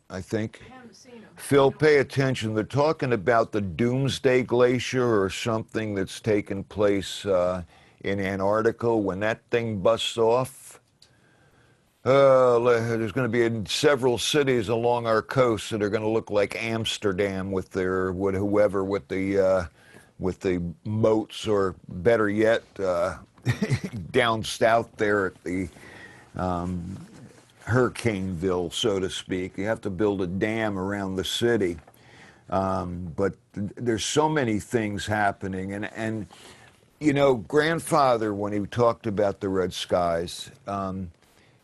I think. I haven't seen him. Phil, pay attention. They're talking about the Doomsday Glacier or something that's taken place in Antarctica. When that thing busts off, there's going to be in several cities along our coast that are going to look like Amsterdam with whoever with the moats, or better yet, down south there at the Hurricaneville, so to speak. You have to build a dam around the city. But there's so many things happening. And grandfather, when he talked about the red skies,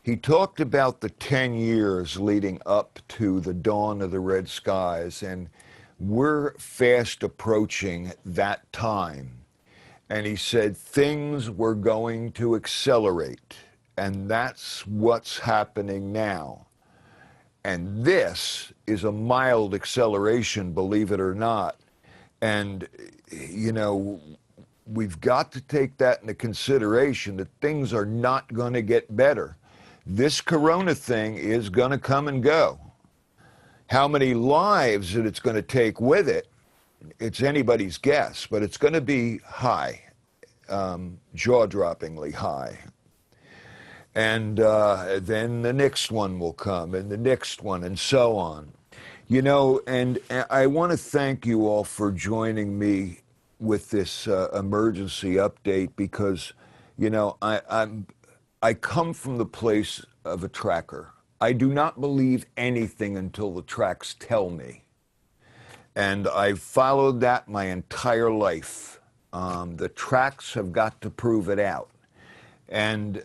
he talked about the 10 years leading up to the dawn of the red skies, and we're fast approaching that time. And he said things were going to accelerate, and that's what's happening now. And this is a mild acceleration, believe it or not. And, you know, we've got to take that into consideration, that things are not going to get better. This corona thing is going to come and go. How many lives that it's going to take with it, it's anybody's guess, but it's going to be high, jaw-droppingly high. And then the next one will come, and the next one, and so on. You know, and I want to thank you all for joining me with this emergency update, because, you know, I come from the place of a tracker. I do not believe anything until the tracks tell me. And I've followed that my entire life. The tracks have got to prove it out. And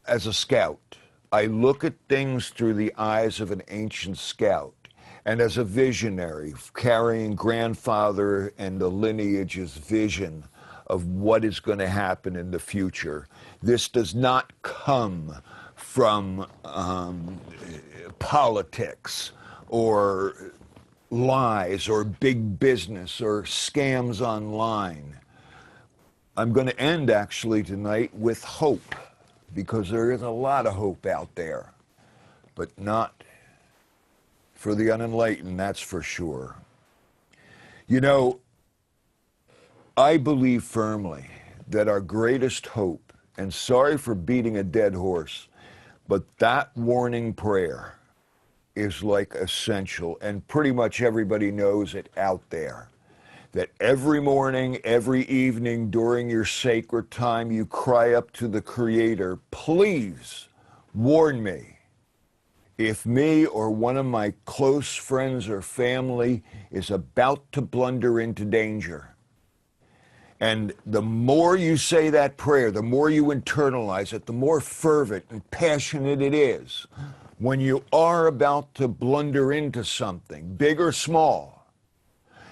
as a scout, I look at things through the eyes of an ancient scout. And as a visionary, carrying grandfather and the lineage's vision of what is going to happen in the future. This does not come from politics or lies or big business or scams online. I'm going to end actually tonight with hope, because there is a lot of hope out there, but not for the unenlightened, that's for sure. You know, I believe firmly that our greatest hope, and sorry for beating a dead horse, but that warning prayer is like essential, and pretty much everybody knows it out there. That every morning, every evening, during your sacred time, you cry up to the Creator, please warn me if me or one of my close friends or family is about to blunder into danger. And the more you say that prayer, the more you internalize it, the more fervent and passionate it is. When you are about to blunder into something, big or small,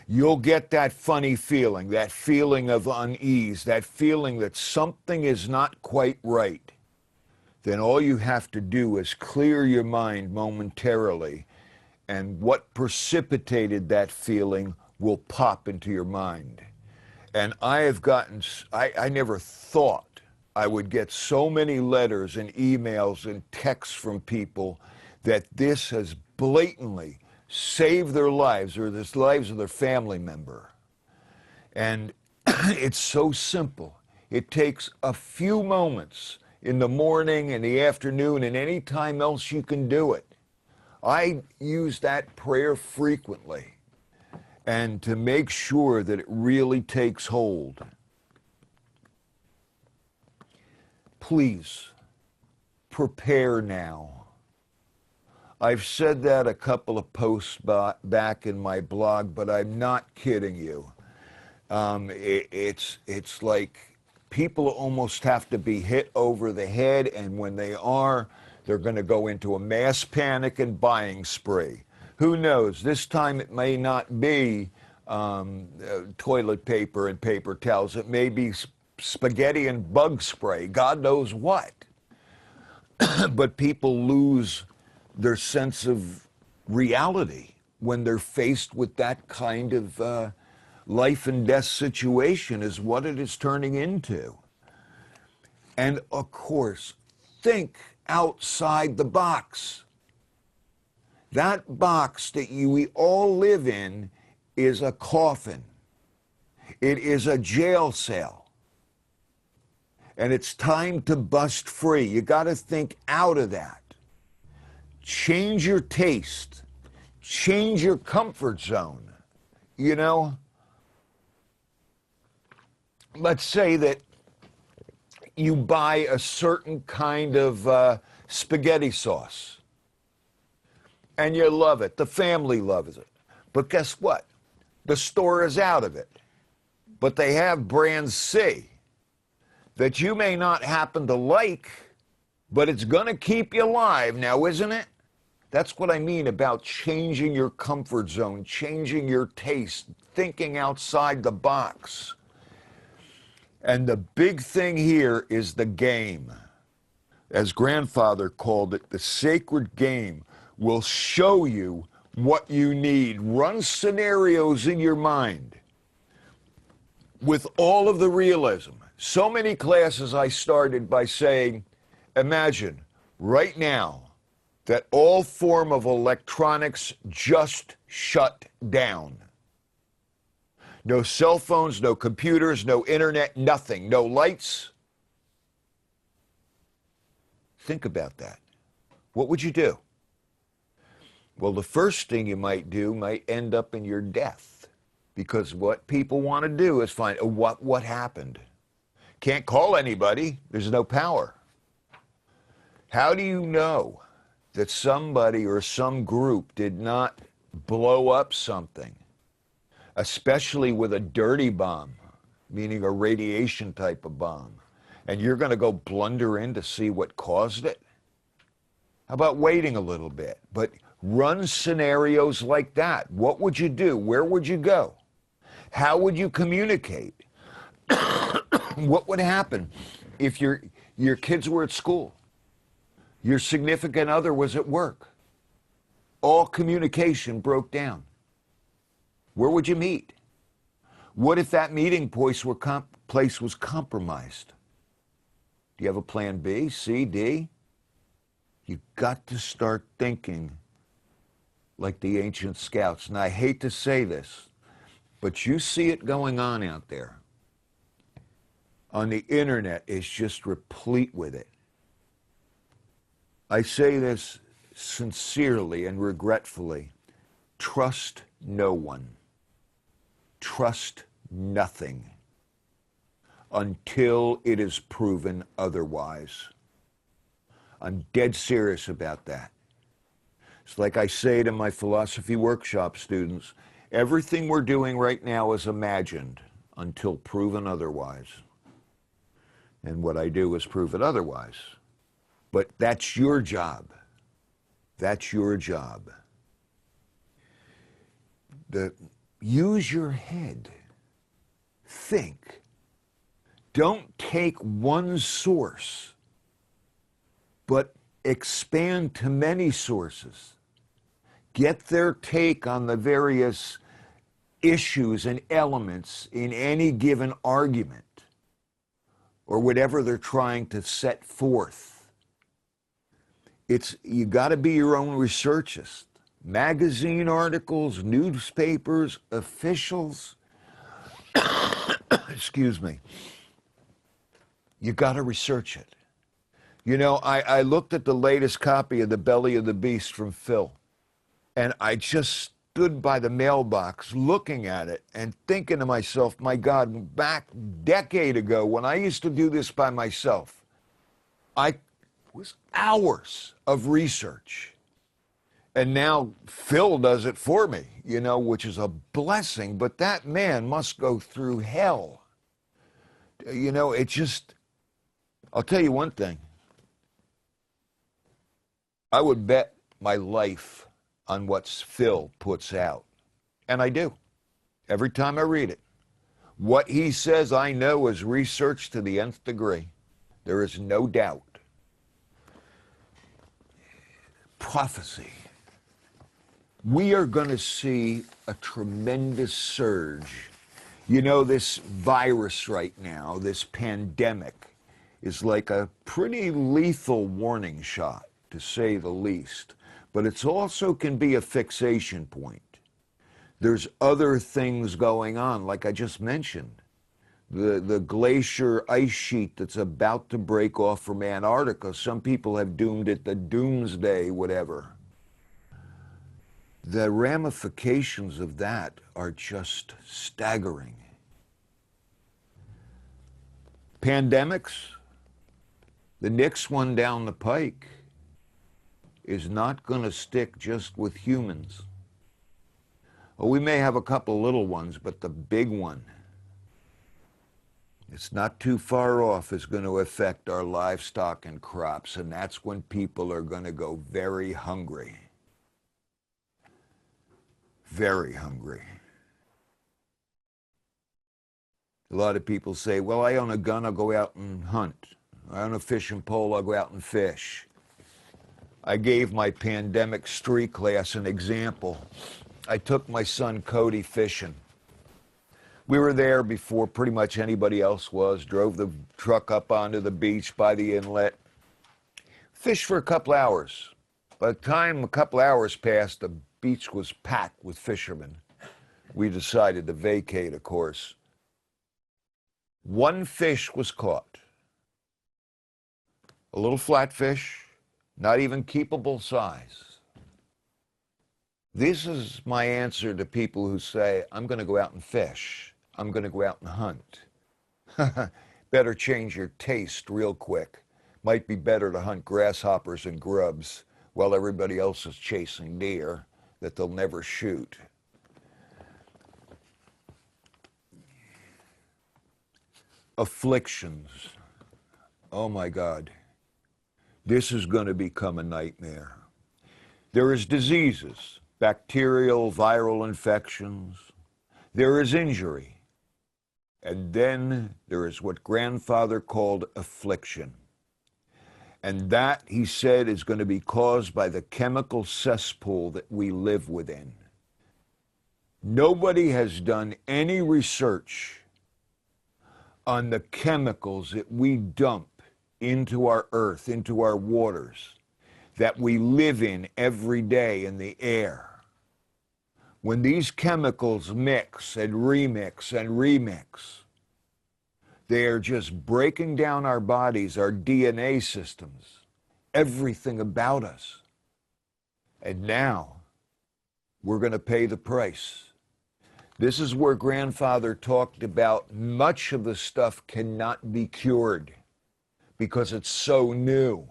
you'll get that funny feeling, that feeling of unease, that feeling that something is not quite right. Then all you have to do is clear your mind momentarily, and what precipitated that feeling will pop into your mind. And I have gotten, I never thought I would get so many letters and emails and texts from people that this has blatantly saved their lives or the lives of their family member. And it's so simple. It takes a few moments in the morning, in the afternoon, and any time else you can do it. I use that prayer frequently, and to make sure that it really takes hold. Please, prepare now. I've said that a couple of posts back in my blog, but I'm not kidding you. It's like people almost have to be hit over the head, and when they are, they're going to go into a mass panic and buying spree. Who knows? This time it may not be toilet paper and paper towels. It may be spaghetti and bug spray. God knows what. But people lose their sense of reality when they're faced with that kind of life and death situation, is what it is turning into. And of course, think outside the box. That box that we all live in is a coffin. It is a jail cell. And it's time to bust free. You got to think out of that. Change your taste. Change your comfort zone. You know? Let's say that you buy a certain kind of spaghetti sauce, and you love it. The family loves it. But guess what? The store is out of it. But they have brand C that you may not happen to like, but it's going to keep you alive now, isn't it? That's what I mean about changing your comfort zone, changing your taste, thinking outside the box. And the big thing here is the game. As grandfather called it, the sacred game will show you what you need. Run scenarios in your mind with all of the realism. So many classes I started by saying, imagine right now that all form of electronics just shut down. No cell phones, no computers, no internet, nothing, no lights. Think about that. What would you do? Well, the first thing you might do might end up in your death, because what people want to do is find what happened. Can't call anybody. There's no power. How do you know that somebody or some group did not blow up something, especially with a dirty bomb, meaning a radiation type of bomb, and you're going to go blunder in to see what caused it? How about waiting a little bit? But run scenarios like that. What would you do? Where would you go? How would you communicate? What would happen if your kids were at school? Your significant other was at work. All communication broke down. Where would you meet? What if that meeting place was compromised? Do you have a plan B, C, D? You've got to start thinking like the ancient scouts. And I hate to say this, but you see it going on out there. On the internet, it's just replete with it. I say this sincerely and regretfully. Trust no one. Trust nothing until it is proven otherwise. I'm dead serious about that. It's like I say to my philosophy workshop students, everything we're doing right now is imagined until proven otherwise. And what I do is prove it otherwise. But that's your job. That's your job. Use your head. Think. Don't take one source, but expand to many sources. Get their take on the various issues and elements in any given argument or whatever they're trying to set forth. You got to be your own researchist. Magazine articles, newspapers, officials, excuse me. You got to research it. You know, I looked at the latest copy of The Belly of the Beast from Phil, and I just stood by the mailbox looking at it and thinking to myself, my God, back a decade ago when I used to do this by myself, I was hours of research. And now Phil does it for me, you know, which is a blessing, but that man must go through hell. You know, it just, I'll tell you one thing. I would bet my life on what Phil puts out. And I do. Every time I read it. What he says I know is research to the nth degree. There is no doubt. Prophecy. We are going to see a tremendous surge. You know, this virus right now, this pandemic, is like a pretty lethal warning shot, to say the least. But it also can be a fixation point. There's other things going on, like I just mentioned. The glacier ice sheet that's about to break off from Antarctica. Some people have doomed it the doomsday, whatever. The ramifications of that are just staggering. Pandemics, the next one down the pike is not going to stick just with humans. Well, we may have a couple little ones, but the big one, it's not too far off, is going to affect our livestock and crops, and that's when people are going to go very hungry. Very hungry. A lot of people say, well, I own a gun, I'll go out and hunt. I own a fishing pole, I'll go out and fish. I gave my pandemic street class an example. I took my son Cody fishing. We were there before pretty much anybody else was, drove the truck up onto the beach by the inlet, fished for a couple hours. By the time a couple hours passed, the beach was packed with fishermen. We decided to vacate, of course. One fish was caught. A little flatfish, not even keepable size. This is my answer to people who say, I'm going to go out and fish. I'm going to go out and hunt. Better change your taste real quick. Might be better to hunt grasshoppers and grubs while everybody else is chasing deer that they'll never shoot. Afflictions. Oh my God. This is going to become a nightmare. There is diseases, bacterial, viral infections. There is injury. And then there is what grandfather called affliction. And that, he said, is going to be caused by the chemical cesspool that we live within. Nobody has done any research on the chemicals that we dump into our earth, into our waters, that we live in every day in the air. When these chemicals mix and remix and remix, they are just breaking down our bodies, our DNA systems, everything about us. And now we're going to pay the price. This is where grandfather talked about much of the stuff cannot be cured because it's so new.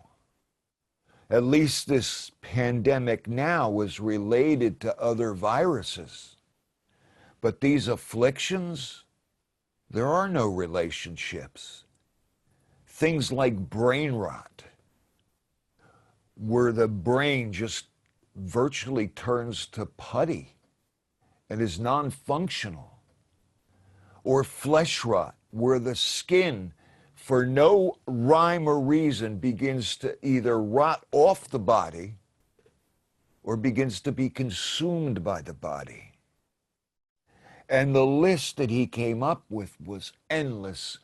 At least this pandemic now is related to other viruses. But these afflictions, there are no relationships. Things like brain rot, where the brain just virtually turns to putty and is non-functional. Or flesh rot, where the skin, for no rhyme or reason, begins to either rot off the body or begins to be consumed by the body. And the list that he came up with was endless,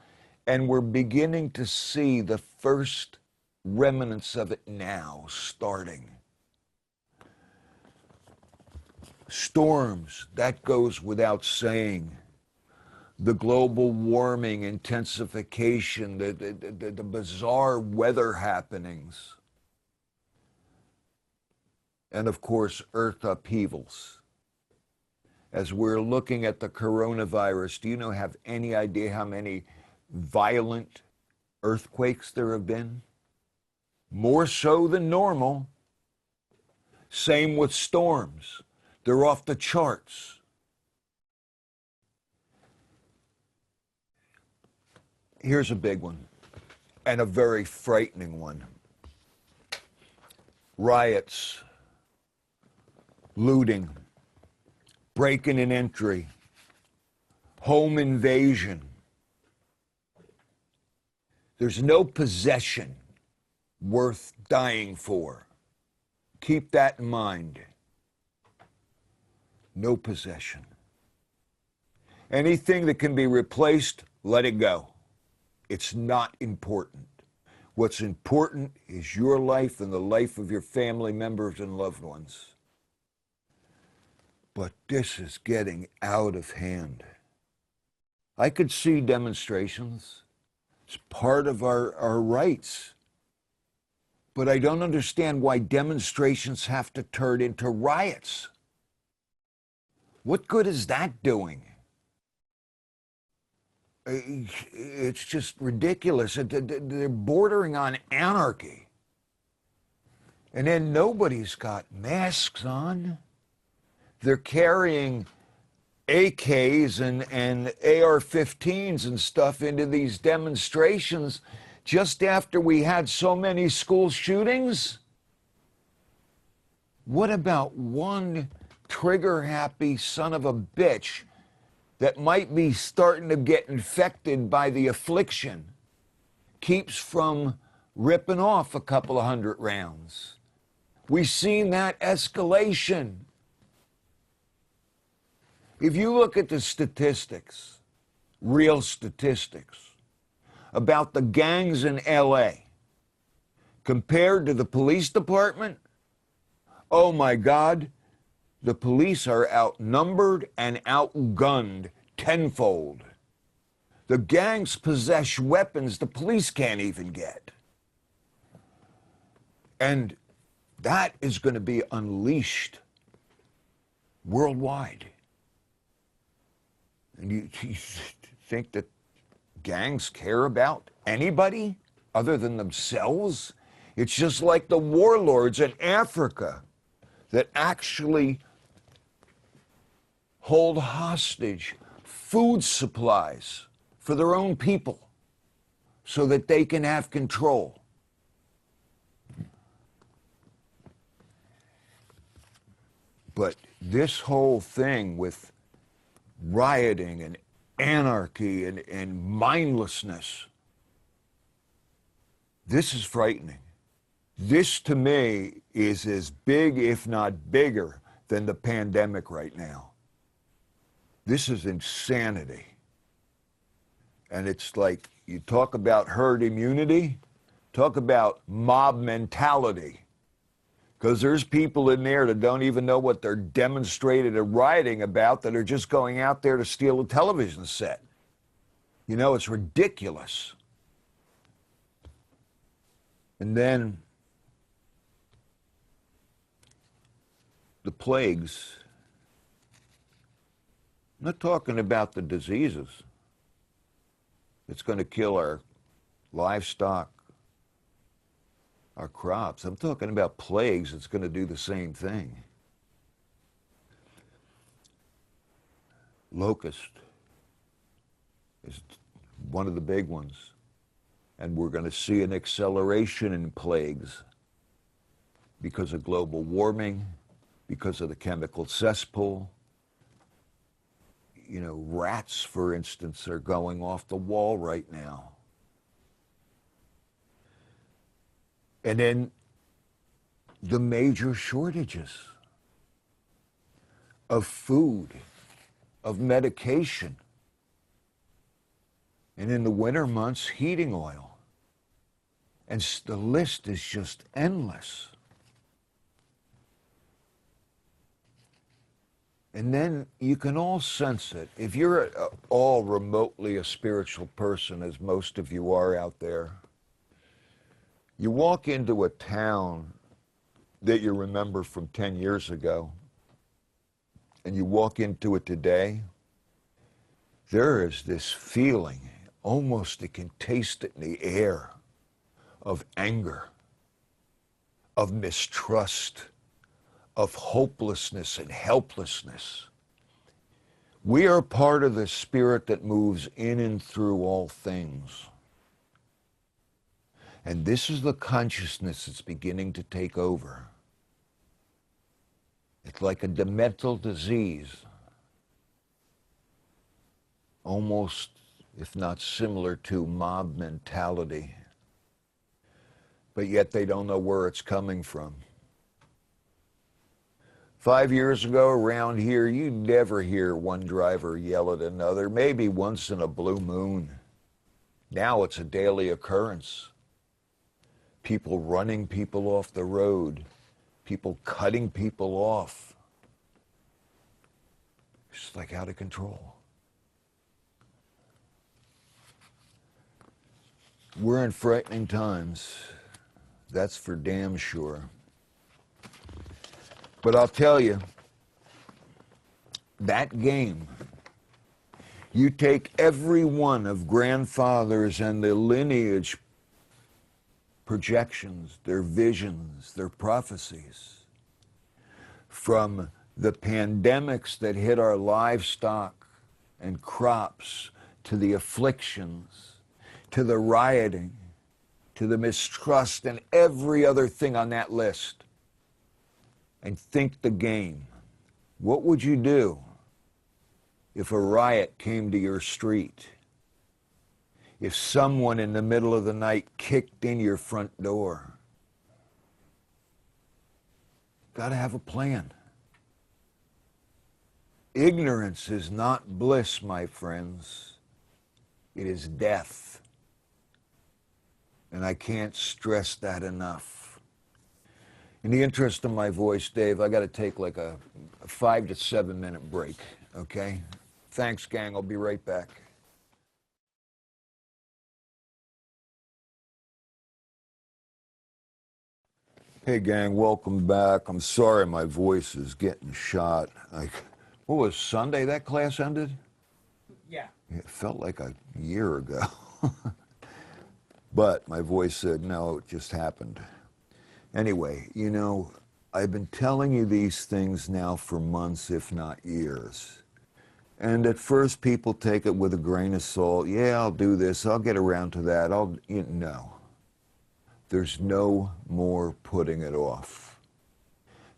and we're beginning to see the first remnants of it now starting. Storms, that goes without saying. The global warming, intensification, the bizarre weather happenings. And of course, earth upheavals. As we're looking at the coronavirus, do you have any idea how many violent earthquakes there have been? More so than normal. Same with storms. They're off the charts. Here's a big one, and a very frightening one. Riots, looting, break-in and entry, home invasion. There's no possession worth dying for. Keep that in mind. No possession. Anything that can be replaced, let it go. It's not important. What's important is your life and the life of your family members and loved ones. But this is getting out of hand. I could see demonstrations. It's part of our rights. But I don't understand why demonstrations have to turn into riots. What good is that doing? It's just ridiculous. They're bordering on anarchy. And then nobody's got masks on. They're carrying AKs and AR-15s and stuff into these demonstrations just after we had so many school shootings? What about one trigger-happy son of a bitch that might be starting to get infected by the affliction keeps from ripping off a couple of hundred rounds? We've seen that escalation. If you look at the statistics, real statistics, about the gangs in LA compared to the police department, oh my God, the police are outnumbered and outgunned tenfold. The gangs possess weapons the police can't even get. And that is going to be unleashed worldwide. And you think that gangs care about anybody other than themselves? It's just like the warlords in Africa that actually hold hostage food supplies for their own people so that they can have control. But this whole thing with rioting and anarchy and mindlessness, this is frightening. This, to me, is as big, if not bigger, than the pandemic right now. This is insanity. And it's like, you talk about herd immunity, talk about mob mentality. Because there's people in there that don't even know what they're demonstrating and rioting about, that are just going out there to steal a television set. You know, it's ridiculous. And then the plagues. I'm not talking about the diseases. It's going to kill our livestock, our crops. I'm talking about plagues that's going to do the same thing. Locust is one of the big ones. And we're going to see an acceleration in plagues because of global warming, because of the chemical cesspool. You know, rats, for instance, are going off the wall right now. And then the major shortages of food, of medication, and in the winter months, heating oil. And the list is just endless. And then you can all sense it. If you're all remotely a spiritual person, as most of you are out there, you walk into a town that you remember from 10 years ago, and you walk into it today, there is this feeling, almost you can taste it in the air, of anger, of mistrust, of hopelessness and helplessness. We are part of the spirit that moves in and through all things. And this is the consciousness that's beginning to take over. It's like a demental disease, almost, if not similar to, mob mentality. But yet they don't know where it's coming from. 5 years ago around here, you'd never hear one driver yell at another, maybe once in a blue moon. Now it's a daily occurrence. People running people off the road, people cutting people off. It's like out of control. We're in frightening times. That's for damn sure. But I'll tell you, that game, you take every one of grandfathers and the lineage projections, their visions, their prophecies, from the pandemics that hit our livestock and crops, to the afflictions, to the rioting, to the mistrust, and every other thing on that list, and think the game. What would you do if a riot came to your street? If someone in the middle of the night kicked in your front door? Got to have a plan. Ignorance is not bliss, my friends. It is death. And I can't stress that enough. In the interest of my voice, Dave, I got to take like a 5 to 7 minute break, okay? Thanks, gang. I'll be right back. Hey, gang, welcome back. I'm sorry my voice is getting shot. What was Sunday that class ended? Yeah. It felt like a year ago. But my voice said, no, it just happened. Anyway, you know, I've been telling you these things now for months, if not years. And at first people take it with a grain of salt. Yeah, I'll do this. I'll get around to that. No. There's no more putting it off.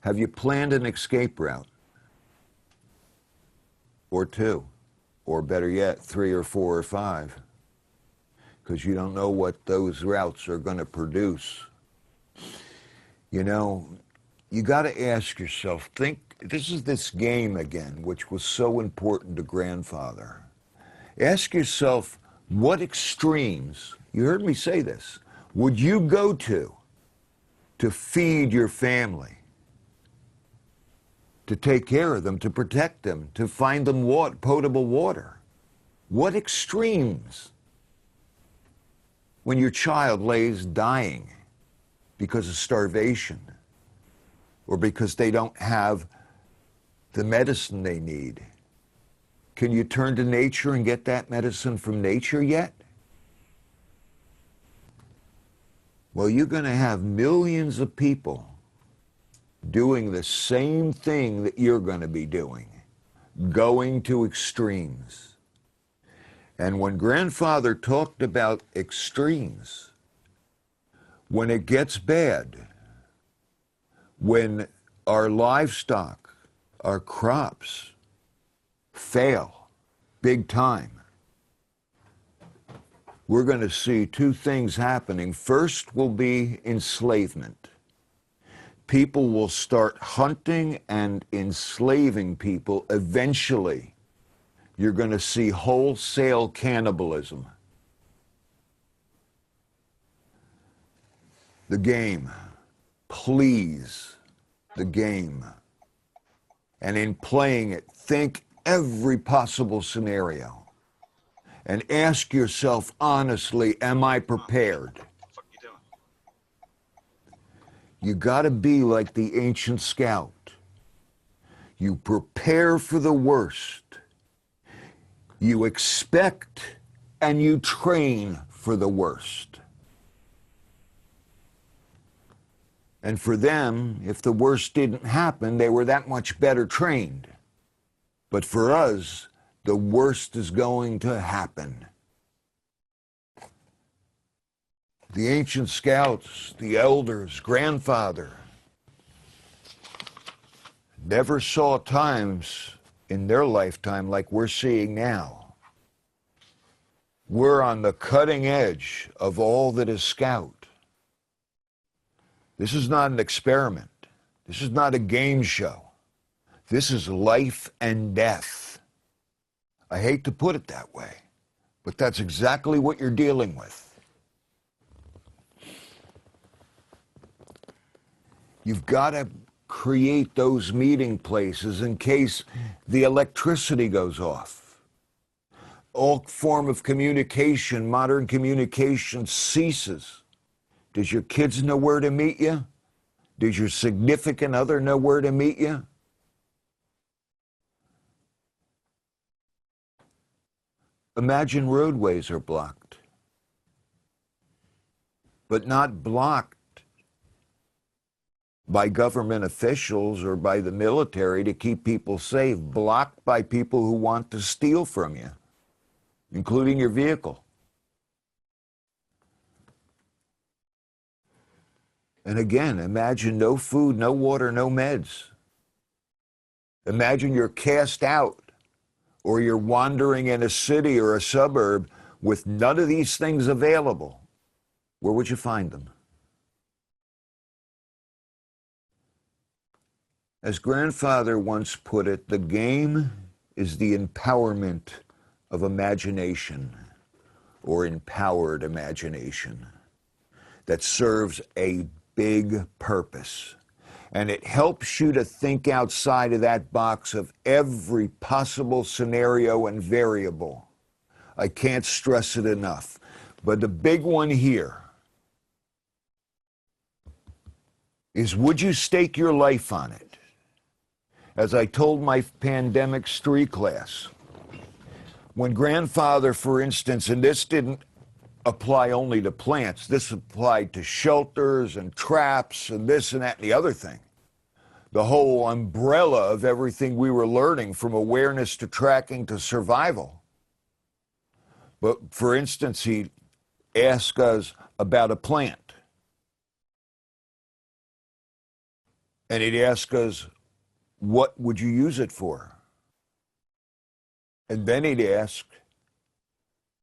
Have you planned an escape route? Or 2? Or better yet, 3 or 4 or 5? Because you don't know what those routes are going to produce. You know, you got to ask yourself, this is this game again, which was so important to grandfather. Ask yourself, what extremes, you heard me say this, would you go to feed your family, to take care of them, to protect them, to find them potable water? What extremes? When your child lays dying because of starvation or because they don't have the medicine they need, can you turn to nature and get that medicine from nature yet? Well, you're going to have millions of people doing the same thing that you're going to be doing, going to extremes. And when grandfather talked about extremes, when it gets bad, when our livestock, our crops fail big time, we're going to see 2 things happening. First will be enslavement. People will start hunting and enslaving people. Eventually, you're going to see wholesale cannibalism. The game. Please, the game. And in playing it, think every possible scenario. And ask yourself honestly, am I prepared? You got to be like the ancient scout. You prepare for the worst. You expect and you train for the worst. And for them, if the worst didn't happen, they were that much better trained. But for us, the worst is going to happen. The ancient scouts, the elders, grandfather, never saw times in their lifetime like we're seeing now. We're on the cutting edge of all that is scout. This is not an experiment. This is not a game show. This is life and death. I hate to put it that way, but that's exactly what you're dealing with. You've got to create those meeting places in case the electricity goes off. All form of communication, modern communication ceases. Does your kids know where to meet you? Does your significant other know where to meet you? Imagine roadways are blocked, but not blocked by government officials or by the military to keep people safe, blocked by people who want to steal from you, including your vehicle. And again, imagine no food, no water, no meds. Imagine you're cast out, or you're wandering in a city or a suburb with none of these things available. Where would you find them? As grandfather once put it, the game is the empowerment of imagination, or empowered imagination, that serves a big purpose. And it helps you to think outside of that box of every possible scenario and variable. I can't stress it enough. But the big one here is, would you stake your life on it? As I told my pandemic street class, when grandfather, for instance, and this didn't apply only to plants, this applied to shelters and traps and this and that and the other thing. The whole umbrella of everything we were learning, from awareness to tracking to survival. But for instance, he asked us about a plant. And he'd ask us, what would you use it for? And then he'd ask,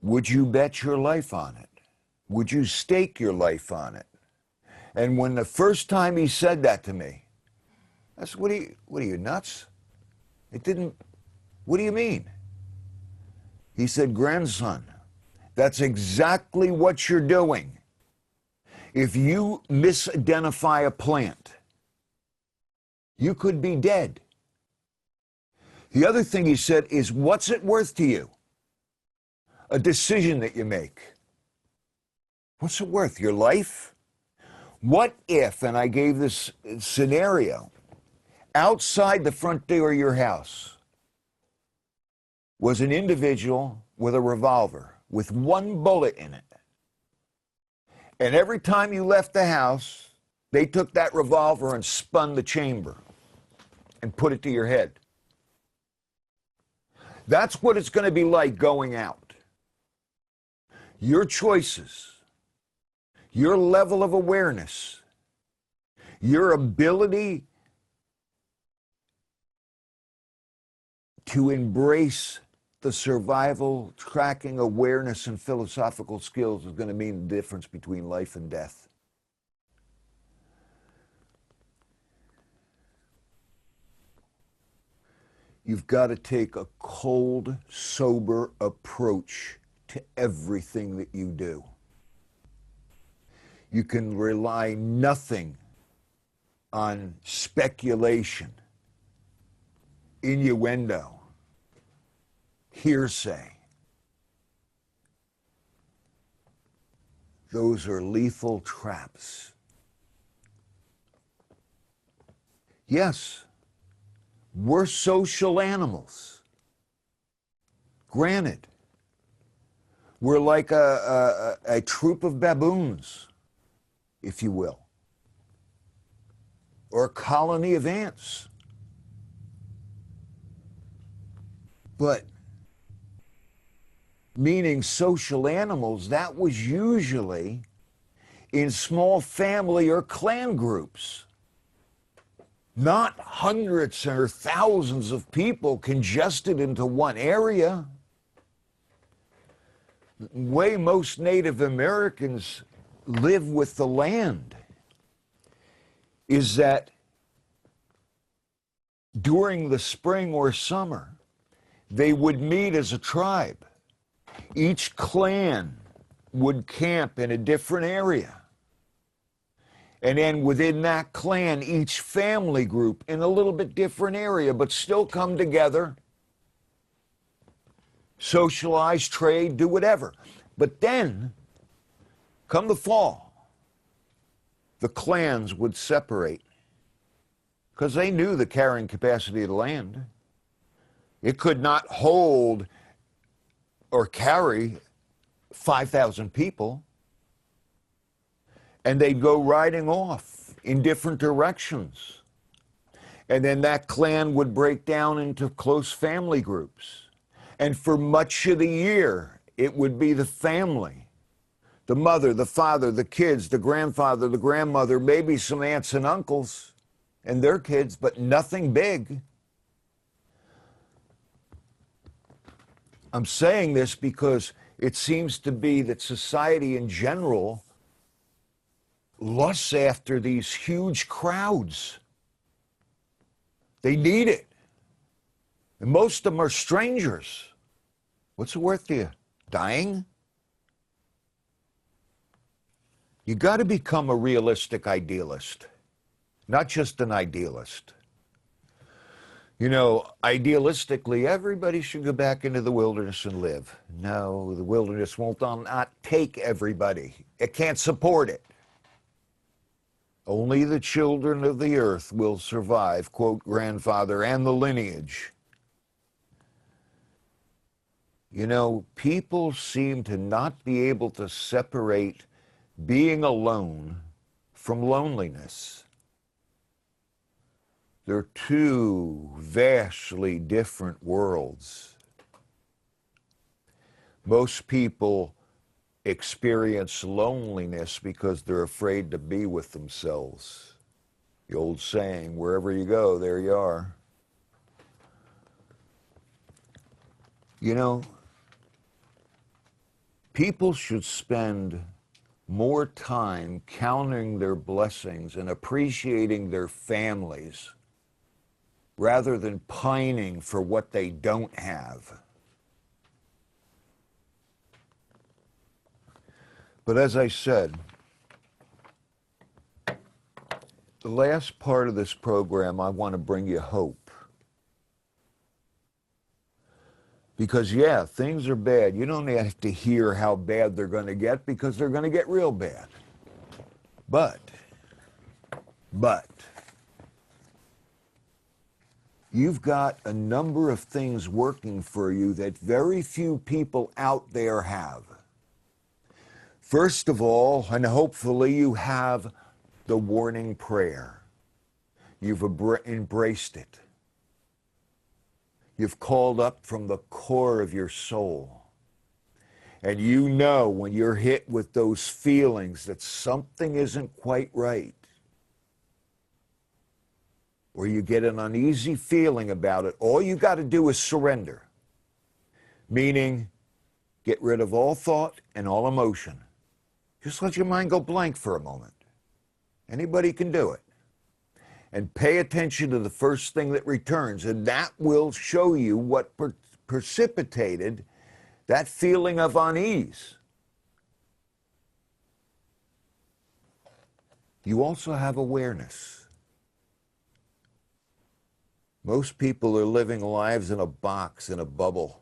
would you bet your life on it? Would you stake your life on it? And when the first time he said that to me, I said, what are you, nuts? It didn't, what do you mean? He said, grandson, that's exactly what you're doing. If you misidentify a plant, you could be dead. The other thing he said is, what's it worth to you? A decision that you make. What's it worth? Your life? What if, and I gave this scenario, outside the front door of your house was an individual with a revolver with one bullet in it. And every time you left the house, they took that revolver and spun the chamber and put it to your head. That's what it's going to be like going out. Your choices, your level of awareness, your ability to embrace the survival, tracking, awareness, and philosophical skills is going to mean the difference between life and death. You've got to take a cold, sober approach to everything that you do. You can rely nothing on speculation, innuendo, hearsay. Those are lethal traps. Yes, we're social animals. Granted, we're like a troop of baboons, if you will, or a colony of ants. But meaning social animals, that was usually in small family or clan groups. Not hundreds or thousands of people congested into one area. The way most Native Americans live with the land is that during the spring or summer, they would meet as a tribe. Each clan would camp in a different area. And then within that clan, each family group in a little bit different area, but still come together, socialize, trade, do whatever. But then, come the fall, the clans would separate because they knew the carrying capacity of the land. It could not hold or carry 5,000 people. And they'd go riding off in different directions. And then that clan would break down into close family groups. And for much of the year, it would be the family. The mother, the father, the kids, the grandfather, the grandmother, maybe some aunts and uncles and their kids, but nothing big. I'm saying this because it seems to be that society in general lusts after these huge crowds. They need it. And most of them are strangers. What's it worth to you? Dying? You got to become a realistic idealist, not just an idealist. You know, idealistically, everybody should go back into the wilderness and live. No, the wilderness won't not take everybody. It can't support it. Only the children of the earth will survive, quote grandfather, and the lineage. You know, people seem to not be able to separate being alone from loneliness. They're two vastly different worlds. Most people experience loneliness because they're afraid to be with themselves. The old saying, wherever you go, there you are. You know, people should spend more time counting their blessings and appreciating their families rather than pining for what they don't have. But as I said, the last part of this program, I want to bring you hope. Because, yeah, things are bad. You don't have to hear how bad they're going to get because they're going to get real bad. But, you've got a number of things working for you that very few people out there have. First of all, and hopefully you have the warning prayer. You've embraced it. You've called up from the core of your soul. And you know when you're hit with those feelings that something isn't quite right, or you get an uneasy feeling about it, all you got to do is surrender. Meaning, get rid of all thought and all emotion. Just let your mind go blank for a moment. Anybody can do it. And pay attention to the first thing that returns, and that will show you what precipitated that feeling of unease. You also have awareness. Most people are living lives in a box, in a bubble,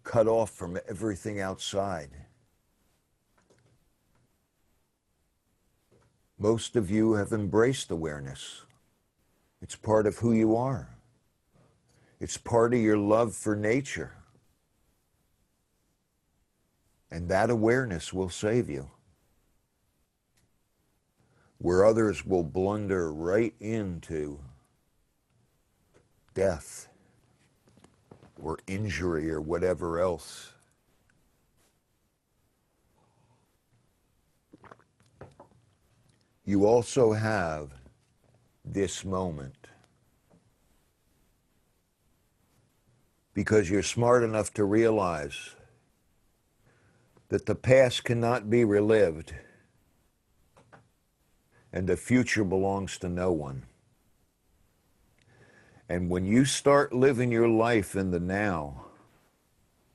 cut off from everything outside. Most of you have embraced awareness. It's part of who you are. It's part of your love for nature. And that awareness will save you. Where others will blunder right into death or injury or whatever else. You also have this moment because you're smart enough to realize that the past cannot be relived and the future belongs to no one. And when you start living your life in the now,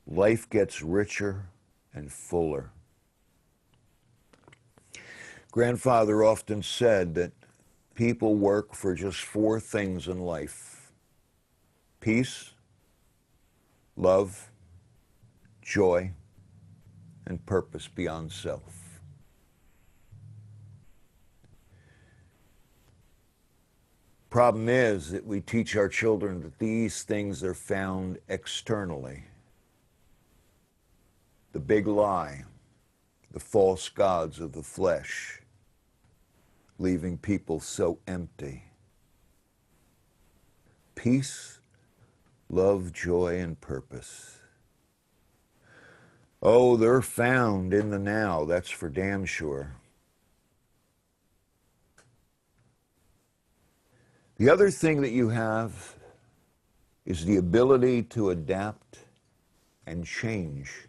life gets richer and fuller. Grandfather often said that people work for just 4 things in life: peace, love, joy, and purpose beyond self. Problem is that we teach our children that these things are found externally. The big lie, the false gods of the flesh. leaving people so empty. Peace, love, joy, and purpose. Oh, they're found in the now, that's for damn sure. The other thing that you have is the ability to adapt and change.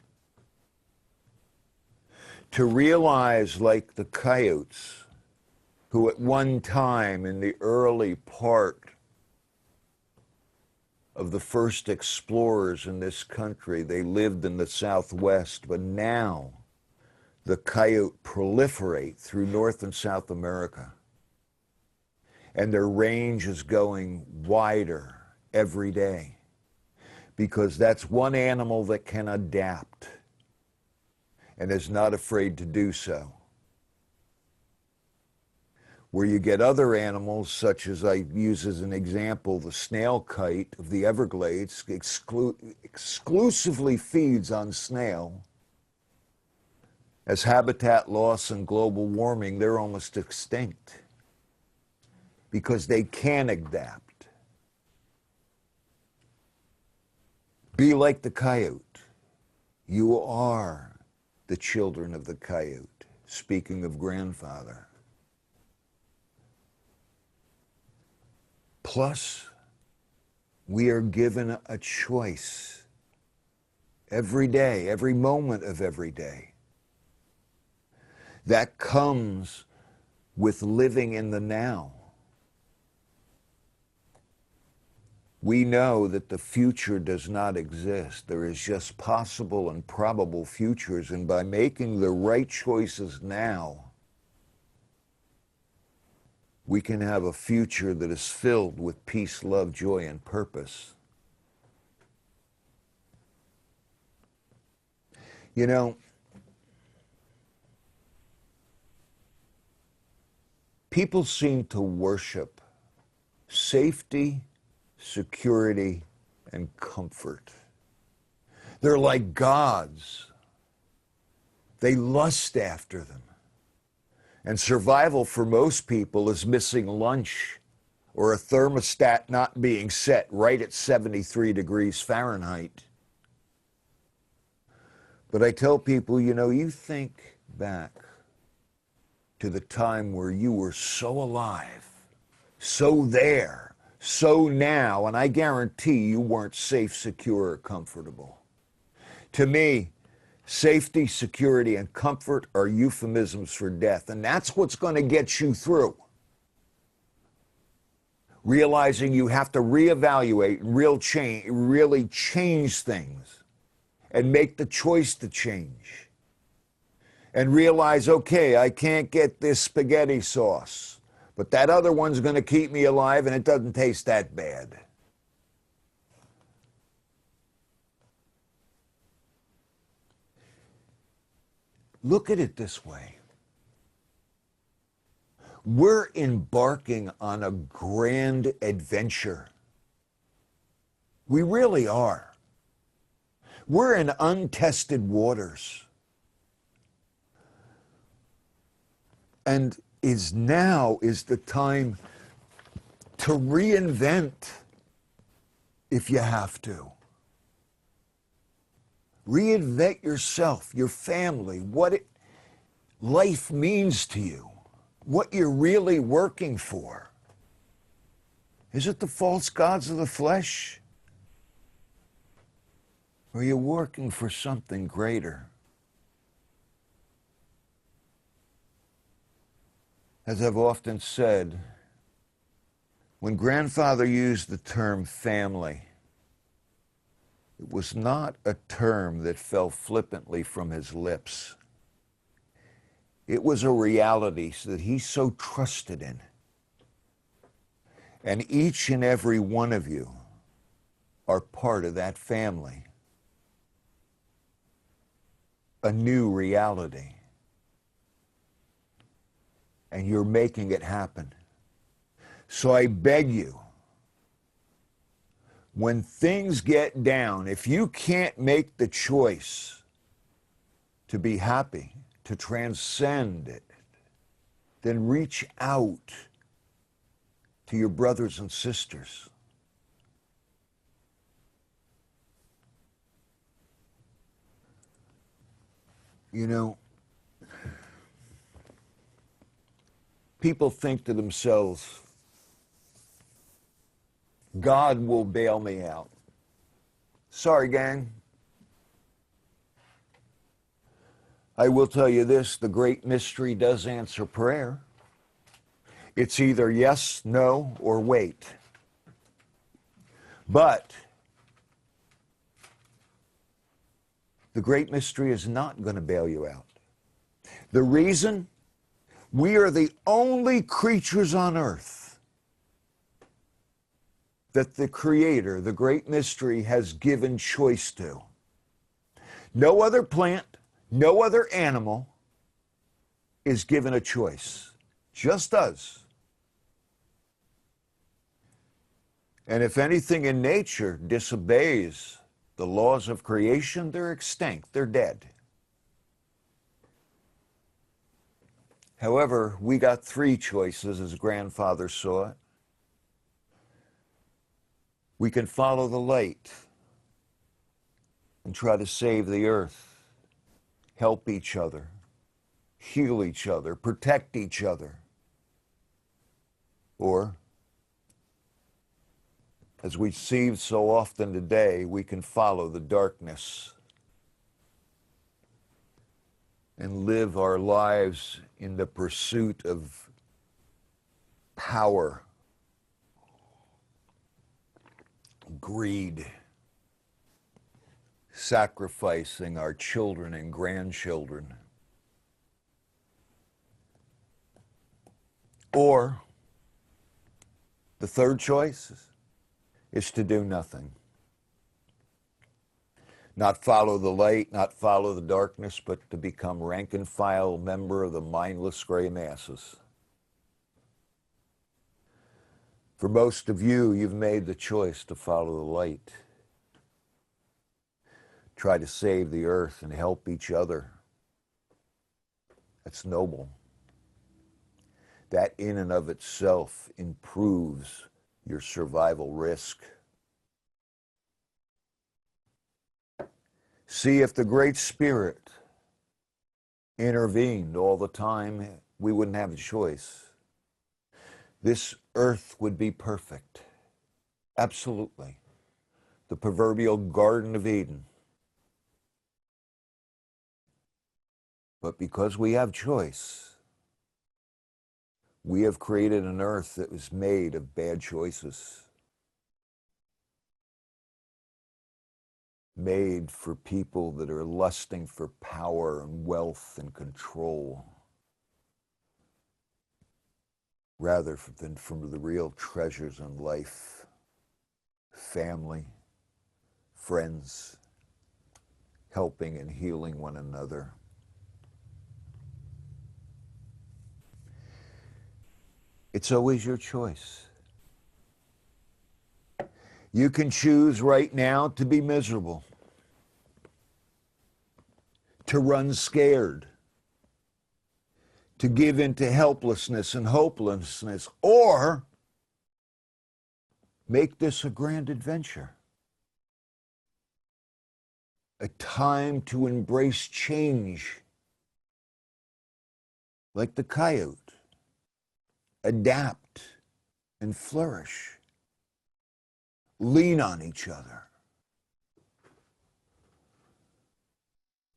To realize, like the coyotes, who at one time in the early part of the first explorers in this country, they lived in the Southwest, but now the coyote proliferate through North and South America. And their range is going wider every day because that's one animal that can adapt and is not afraid to do so. Where you get other animals, such as I use as an example, the snail kite of the Everglades exclusively feeds on snail. As habitat loss and global warming, they're almost extinct because they can adapt. Be like the coyote. You are the children of the coyote, speaking of grandfather. Plus, we are given a choice every day, every moment of every day. That comes with living in the now. We know that the future does not exist. There is just possible and probable futures, and by making the right choices now, we can have a future that is filled with peace, love, joy, and purpose. You know, people seem to worship safety, security, and comfort. They're like gods. They lust after them. And survival for most people is missing lunch or a thermostat not being set right at 73 degrees Fahrenheit. But I tell people, you know, you think back to the time where you were so alive, so there, so now, and I guarantee you weren't safe, secure, or comfortable. To me, safety, security, and comfort are euphemisms for death, and that's what's going to get you through. Realizing you have to reevaluate and really change things and make the choice to change. And realize, okay, I can't get this spaghetti sauce, but that other one's going to keep me alive and it doesn't taste that bad. Look at it this way. We're embarking on a grand adventure. We really are. We're in untested waters. And now is the time to reinvent if you have to. Reinvent yourself, your family, what life means to you, what you're really working for. Is it the false gods of the flesh? Or are you working for something greater? As I've often said, when grandfather used the term family, it was not a term that fell flippantly from his lips. It was a reality that he so trusted in. And each and every one of you are part of that family. A new reality. And you're making it happen. So I beg you, when things get down, if you can't make the choice to be happy, to transcend it, then reach out to your brothers and sisters. You know, people think to themselves, God will bail me out. Sorry, gang. I will tell you this, the great mystery does answer prayer. It's either yes, no, or wait. But the great mystery is not going to bail you out. The reason? We are the only creatures on earth that the Creator, the great mystery, has given choice to. No other plant, no other animal is given a choice. Just us. And if anything in nature disobeys the laws of creation, they're extinct, they're dead. However, we got three choices as grandfather saw it. We can follow the light and try to save the earth, help each other, heal each other, protect each other. Or, as we see so often today, we can follow the darkness and live our lives in the pursuit of power, greed, sacrificing our children and grandchildren. Or the third choice is to do nothing. Not follow the light, not follow the darkness, but to become rank and file member of the mindless gray masses. For most of you, you've made the choice to follow the light. Try to save the earth and help each other. That's noble. That in and of itself improves your survival risk. See, if the Great Spirit intervened all the time, we wouldn't have a choice. This earth would be perfect. Absolutely. The proverbial Garden of Eden. But because we have choice, we have created an earth that was made of bad choices. Made for people that are lusting for power and wealth and control, rather than from the real treasures in life, family, friends, helping and healing one another. It's always your choice. You can choose right now to be miserable, to run scared, to give in to helplessness and hopelessness, or make this a grand adventure, a time to embrace change, like the coyote, adapt and flourish. Lean on each other.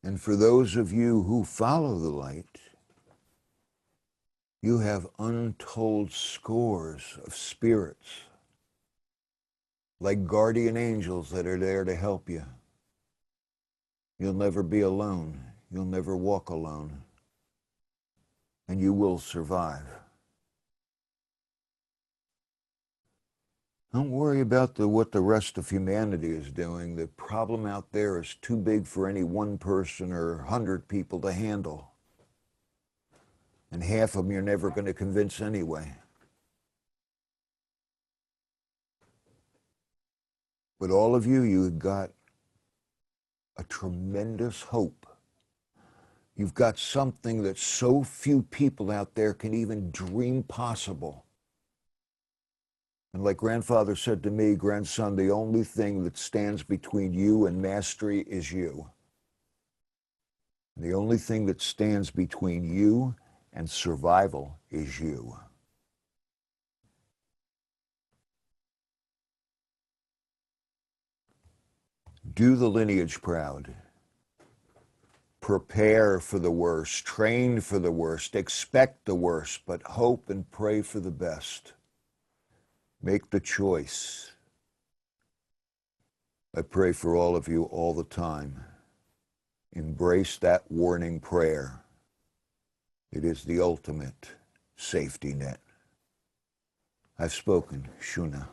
And for those of you who follow the light, you have untold scores of spirits, like guardian angels that are there to help you. You'll never be alone. You'll never walk alone. And you will survive. Don't worry about what the rest of humanity is doing. The problem out there is too big for any one person or 100 people to handle. And half of them you're never going to convince anyway. But all of you, you've got a tremendous hope You've got something that so few people out there can even dream possible. And like grandfather said to me, grandson, the only thing that stands between you and mastery is you. The only thing that stands between you and survival is you. Do the lineage proud. Prepare for the worst, train for the worst, expect the worst, but hope and pray for the best. Make the choice. I pray for all of you all the time. Embrace that warning prayer. It is the ultimate safety net. I've spoken. Shuna.